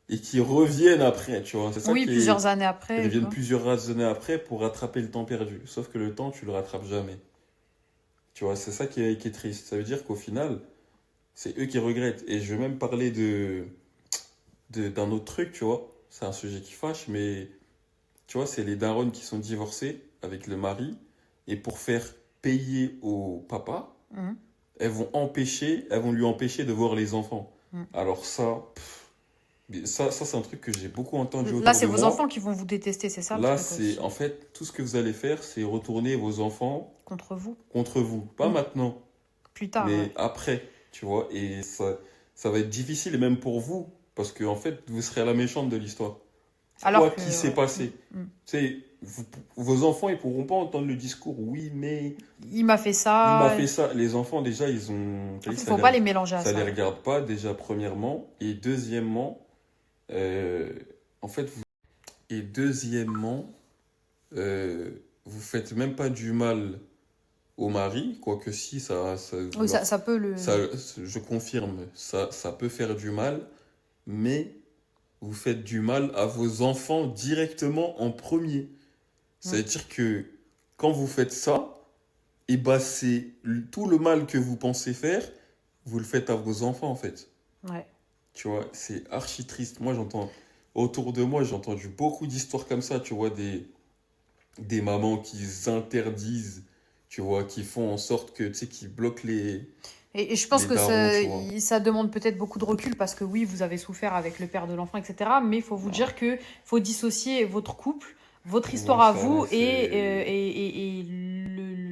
et qui reviennent après, tu vois. C'est ça Oui, qui est... plusieurs années Ils après, reviennent quoi. plusieurs années après pour rattraper le temps perdu. Sauf que le temps, tu le rattrapes jamais. Tu vois, c'est ça qui est triste. Ça veut dire qu'au final, c'est eux qui regrettent. Et je vais même parler d'un autre truc, tu vois. C'est un sujet qui fâche, mais tu vois, c'est les darons qui sont divorcés avec le mari. Et pour faire payer au papa, Mhm. elles vont lui empêcher de voir les enfants. Mhm. Alors ça c'est un truc que j'ai beaucoup entendu Là, autour c'est de vos moi. enfants qui vont vous détester, c'est ça le Là, truc c'est aussi. en fait tout ce que vous allez faire, c'est retourner vos enfants Contre vous, contre vous. Pas Mhm. maintenant, plus tard, mais ouais. après, tu vois. Et ça va être difficile, et même pour vous, parce que en fait, vous serez la méchante de l'histoire. Alors Quoi que... qui s'est ouais. passé? Mhm. Tu sais, vos enfants, ils pourront pas entendre le discours. Oui, mais Il m'a fait il ça. m'a fait ça. Les enfants, déjà, ils ont. Il Ça faut pas les mélanger à ça ça. les regarde pas, déjà, premièrement. Et deuxièmement, euh, en fait, et deuxièmement, vous faites même pas du mal au mari, quoique si, Oui, ça peut le... ça, je confirme, ça peut faire du mal, mais vous faites du mal à vos enfants directement en premier. C'est-à-dire que quand vous faites ça, et bah tout le mal que vous pensez faire, vous le faites à vos enfants en fait. Ouais. Tu vois, c'est archi triste. Moi, autour de moi, j'ai entendu beaucoup d'histoires comme ça, tu vois, des mamans qui interdisent, tu vois, qui font en sorte que, tu sais, qui bloquent Et je pense les que darons, tu vois. ça demande peut-être beaucoup de recul parce que oui, vous avez souffert avec le père de l'enfant, etc. Mais il faut vous dire que faut dissocier votre couple, votre histoire Ouais, à ça, vous c'est... et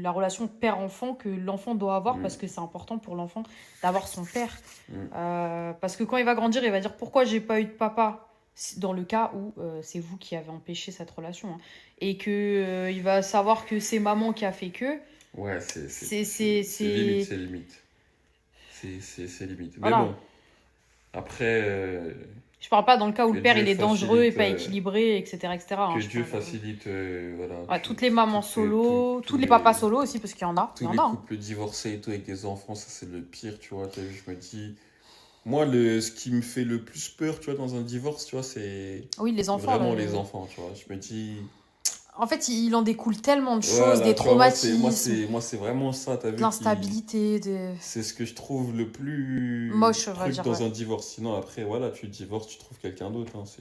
la relation père-enfant que l'enfant doit avoir Mm. parce que c'est important pour l'enfant d'avoir son père. Mm. Parce que quand il va grandir, il va dire pourquoi j'ai pas eu de papa. dans le cas où c'est vous qui avez empêché cette relation. Hein. Et que il va savoir que c'est maman qui a fait que. Ouais, C'est. c'est limite. C'est limite. Mais Voilà. bon, après, Je parle pas dans le cas où que le père Dieu il est dangereux et facilite, pas équilibré, etc. etc. hein, que je Dieu parle, facilite, voilà, ouais, toutes les mamans toutes solo, tous tous les papas solo aussi, parce qu'il y en a. Il y tous en les a. Hein. couples divorcés et tout avec des enfants, ça c'est le pire, tu vois. T'as vu, je me dis, moi, ce qui me fait le plus peur, tu vois, dans un divorce, tu vois, c'est Oui, les enfants. vraiment Là, les enfants, tu vois. Je me dis, En fait, il en découle tellement de choses, voilà, des tu vois, traumatismes, moi, c'est vraiment ça, t'as de vu, l'instabilité, c'est ce que je trouve le plus moche, on va truc dire. dans Ouais. un divorce. Sinon, après, voilà, tu divorces, tu trouves quelqu'un d'autre, hein, c'est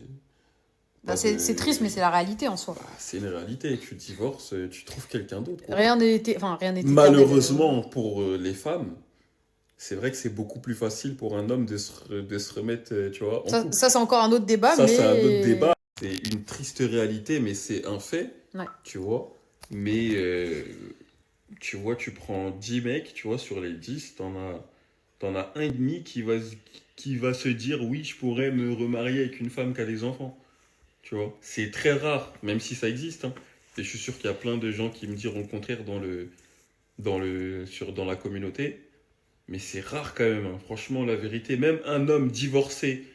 Bah, pas c'est triste, mais de... c'est la réalité en soi. Bah, c'est une réalité, tu divorces, tu trouves quelqu'un d'autre, quoi. Rien n'est enfin, rien n'est éternel. Malheureusement, pour les femmes, c'est vrai que c'est beaucoup plus facile pour un homme de se remettre, tu vois, en Ça, couple. ça c'est encore un autre débat, Ça, mais. c'est un autre débat. C'est une triste réalité, mais c'est un fait, Ouais. tu vois. Mais, tu vois, tu prends 10 mecs, tu vois, sur les 10, t'en as un et demi qui va se dire, oui, je pourrais me remarier avec une femme qui a des enfants, tu vois. C'est très rare, même si ça existe, hein. Et je suis sûr qu'il y a plein de gens qui me diront le contraire dans la communauté. Mais c'est rare quand même, hein. Franchement, la vérité. Même un homme divorcé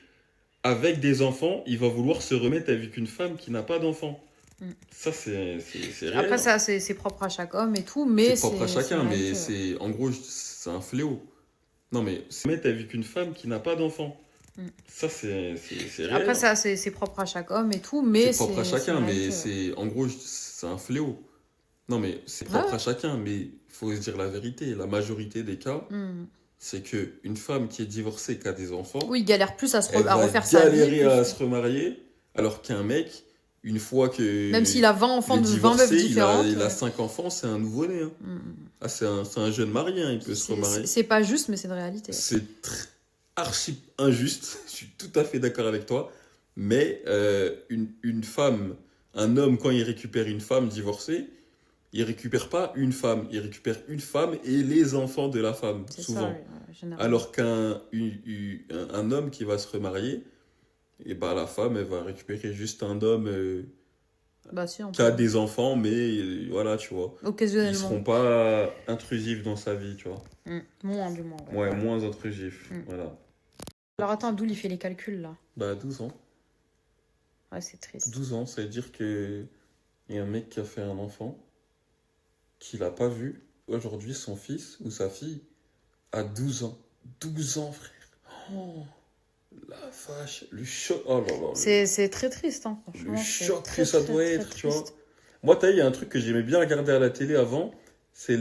avec des enfants, il va vouloir se remettre avec une femme qui n'a pas d'enfants. Mm. Ça, c'est réel. Après, Hein. ça, c'est propre à chaque homme et tout, mais C'est propre à chacun, une mais réalité, ouais. c'est en gros, c'est un fléau. Non, mais se mettre avec une femme qui n'a pas d'enfants, Mm. ça, c'est réel. Après, Hein. ça, c'est propre à chaque homme et tout, mais C'est propre à chacun, une mais réalité, ouais. c'est en gros, c'est un fléau. Non, mais c'est propre à chacun, mais il faut se dire la vérité. La majorité des cas, Mm. c'est que une femme qui est divorcée, qui a des enfants, Oui, il galère plus à elle à va refaire sa vie. galérer à Plus... se remarier, alors qu'un mec, une fois que Même s'il a 20 enfants il est de 20 meufs divorcé, différentes. il a 5 enfants, c'est un nouveau-né. Hein. Mm. Ah, c'est un jeune marié, hein, il peut se remarier. C'est pas juste, mais c'est une réalité. C'est archi injuste, je suis tout à fait d'accord avec toi, mais une femme, un homme, quand il récupère une femme divorcée, il récupère pas une femme, il récupère une femme et les enfants de la femme, C'est souvent. ça, oui, généralement. Alors un homme qui va se remarier, et bah la femme, elle va récupérer juste un homme Bah, si, on qui a peut. des enfants, mais voilà, tu vois. Ils Occasionnellement. seront pas intrusifs dans sa vie, tu vois. Moins, du moins. Ouais, moins intrusifs, Mm. voilà. Alors attends, Abdoul, il fait les calculs là. Bah 12 ans. Ouais, c'est triste. 12 ans, ça veut dire que il y a un mec qui a fait un enfant, qu'il a pas vu. Aujourd'hui, son fils ou sa fille a 12 ans. 12 ans, frère. Oh, la vache, le choc. Oh là là. C'est très triste, hein, franchement. Le c'est choc très, que ça très, doit très être, tu vois. triste. Moi, il y a un truc que j'aimais bien regarder à la télé avant, c'est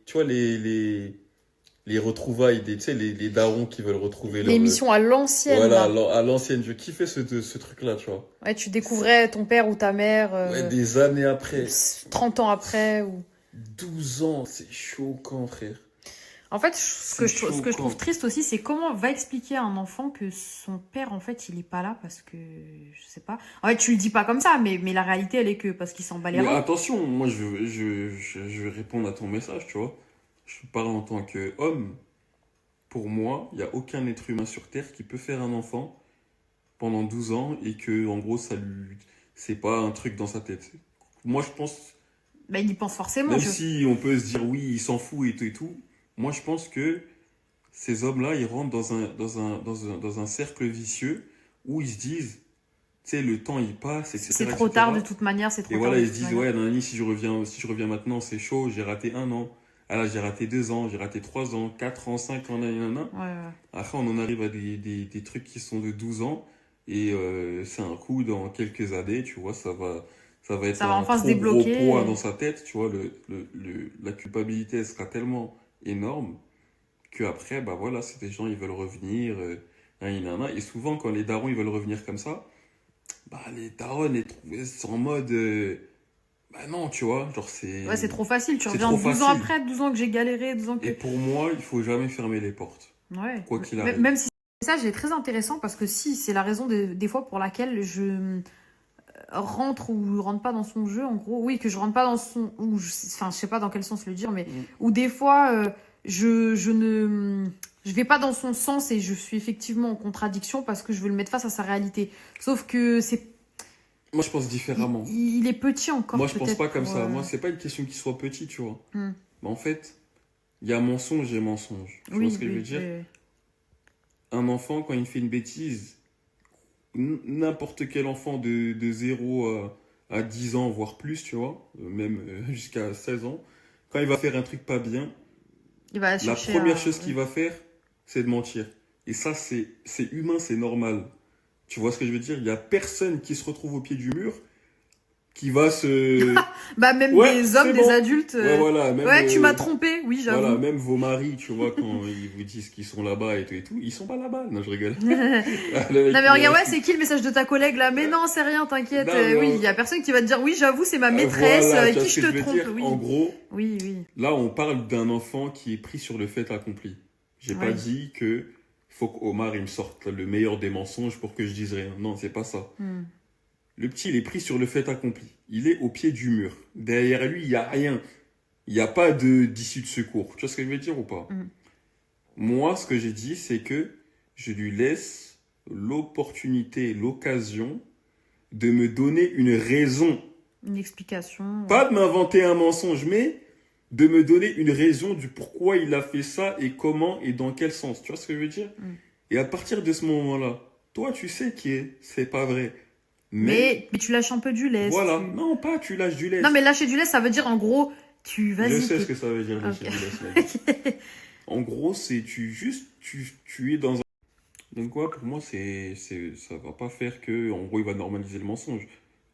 tu vois, les retrouvailles, tu sais, les darons qui veulent retrouver leur... L'émission à l'ancienne, Voilà, là. à l'ancienne. Je kiffais ce truc-là, tu vois. Ouais, tu découvrais ton père ou ta mère Ouais, des années après. 30 ans après. Ou... 12 ans, c'est choquant, frère. En fait, ce que je choquant. trouve triste aussi, c'est comment on va expliquer à un enfant que son père, en fait, il est pas là parce que, je sais pas. En fait, tu le dis pas comme ça, mais la réalité, elle est que parce qu'il s'en bat les Mais reins. attention, moi, je vais répondre à ton message, tu vois. Je parle en tant qu'homme. Pour moi, il n'y a aucun être humain sur Terre qui peut faire un enfant pendant 12 ans et que, en gros, c'est pas un truc dans sa tête. Moi, je pense, Bah, il y pense forcément. même si on peut se dire oui, il s'en fout et tout, moi, je pense que ces hommes-là, ils rentrent dans un cercle vicieux où ils se disent, tu sais, le temps, il passe, etc. C'est trop tard de toute manière, c'est trop Et tard. voilà, de ils se toute disent, manière. ouais, nanani, si je reviens maintenant, c'est chaud, j'ai raté 1 an. Ah là, j'ai raté 2 ans, j'ai raté 3 ans, 4 ans, 5 ans, nanana. Ouais. Après, on en arrive à des trucs qui sont de 12 ans. Et c'est un coup, dans quelques années, tu vois, ça va être Ça va un enfin se trop gros débloquer poids et- dans sa tête. Tu vois, la culpabilité, elle sera tellement énorme que après, bah voilà, c'est des gens, ils veulent revenir. Nanana. Et souvent, quand les darons, ils veulent revenir comme ça, bah les darons, elles sont en mode... bah non, tu vois, genre c'est... Ouais, c'est trop facile. Tu c'est reviens trop 12 ans facile. après, 12 ans que j'ai galéré, 12 ans que... Et pour moi, il faut jamais fermer les portes. Ouais. Quoi qu'il Mais- arrive. Même si ça, c'est très intéressant parce que si, c'est la raison des fois pour laquelle je rentre ou rentre pas dans son jeu, en gros. Oui, que je rentre pas dans son... Enfin, je sais pas dans quel sens le dire, mais... Ou des fois, je je vais pas dans son sens et je suis effectivement en contradiction parce que je veux le mettre face à sa réalité. Sauf que Moi, je pense différemment. il est petit encore. Moi, je pense peut-être pas comme pour, ça. Moi, c'est pas une question qu'il soit petit, tu vois. Hmm. Mais en fait, il y a mensonge et mensonge. Tu Oui, vois ce que je oui, veux dire? oui. Un enfant, quand il fait une bêtise, n'importe quel enfant de 0 à 10 ans, voire plus, tu vois, même jusqu'à 16 ans, quand il va faire un truc pas bien, Il va la chercher première à- chose qu'il va faire, c'est de mentir. Et ça, c'est humain, c'est normal. Tu vois ce que je veux dire? Il y a personne qui se retrouve au pied du mur qui va se... Bah, même Ouais, des hommes, c'est des bon. adultes. Ouais, voilà, même, Ouais, tu m'as trompé, oui, voilà, j'avoue. même vos maris, tu vois, quand ils vous disent qu'ils sont là-bas et tout, ils sont pas là-bas. Non, je rigole. Non, Le mec, mais il regarde, ouais, reste- c'est qui le message de ta collègue là? Mais non, c'est rien, t'inquiète. Non, mais Oui, on- il y a personne qui va te dire, oui, j'avoue, c'est ma maîtresse, Voilà, tu vois qui ce je que je te veux trompe. dire. Oui, En gros, oui, oui. là, on parle d'un enfant qui est pris sur le fait accompli. J'ai pas Ouais. dit que faut qu'Omar il me sorte le meilleur des mensonges pour que je dise rien. Non, c'est pas ça. Hmm. Le petit, il est pris sur le fait accompli. Il est au pied du mur. Derrière lui, il y a rien. Il n'y a pas d'issue de secours. Tu vois ce que je veux dire ou pas? Mm. Moi, ce que j'ai dit, c'est que je lui laisse l'opportunité, l'occasion de me donner une raison. Une explication. Pas de m'inventer un mensonge, mais de me donner une raison du pourquoi il a fait ça et comment et dans quel sens. Tu vois ce que je veux dire? Mm. Et à partir de ce moment-là, toi, tu sais c'est pas vrai. Mais tu lâches un peu du lest. Voilà. tu- Non, pas tu lâches du lest. Non, mais lâcher du lest, ça veut dire en gros, tu Je vas-y. sais ce que ça veut dire, lâcher Ok. du lest, mec. En gros, c'est tu es dans un... Donc quoi, pour moi, ça va pas faire que, en gros, il va normaliser le mensonge.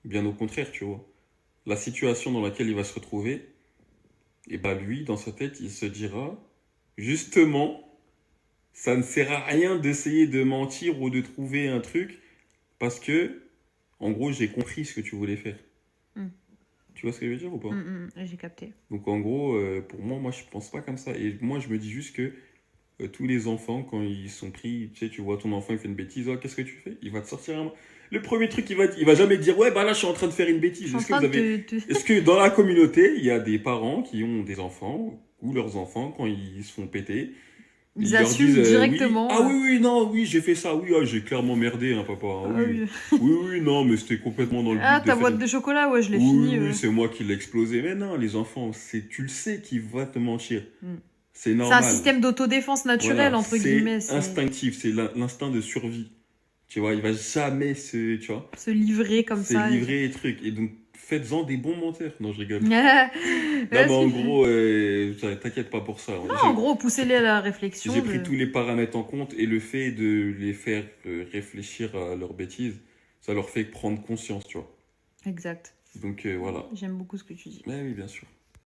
Bien au contraire, tu vois. La situation dans laquelle il va se retrouver, et bah lui, dans sa tête, il se dira, justement, ça ne sert à rien d'essayer de mentir ou de trouver un truc, parce que, en gros, j'ai compris ce que tu voulais faire. Mm. Tu vois ce que je veux dire ou pas? J'ai capté. Donc en gros, pour moi, je pense pas comme ça. Et moi, je me dis juste que tous les enfants, quand ils sont pris, tu sais, tu vois ton enfant, il fait une bêtise, oh, qu'est-ce que tu fais? Il va te sortir un... Le premier truc, il va jamais te dire, ouais, bah là, je suis en train de faire une Je bêtise. suis en Est-ce que train vous avez... de te... Est-ce que dans la communauté, il y a des parents qui ont des enfants, ou leurs enfants, quand ils se font péter, Ils leur assument disent, directement. oui, ah oui, oui, non, oui, j'ai fait ça, oui, ah, j'ai clairement merdé, hein, papa. Ah, Ah oui. oui. Oui, oui, non, mais c'était complètement dans le but Ah, de ta faire boîte une- de chocolat, ouais, je l'ai Oui, fini. oui, c'est moi qui l'ai explosé. Mais non, les enfants, tu le sais qu'il va te mentir. Mm. C'est C'est un normal. système d'autodéfense naturel, Voilà, entre guillemets. c'est instinctif, c'est l'instinct de survie. Tu vois, il va jamais tu vois, Se livrer comme se ça. livrer les trucs. Et donc, faites-en des bons menteurs. Non, je rigole. Ouais, Là, bah, en c'est- gros, t'inquiète pas pour ça. Non, en gros, poussez-les à la réflexion. J'ai pris tous les paramètres en compte et le fait de les faire réfléchir à leurs bêtises, ça leur fait prendre conscience, tu vois. Exact. Donc, voilà. J'aime beaucoup ce que tu dis. Mais oui, bien sûr.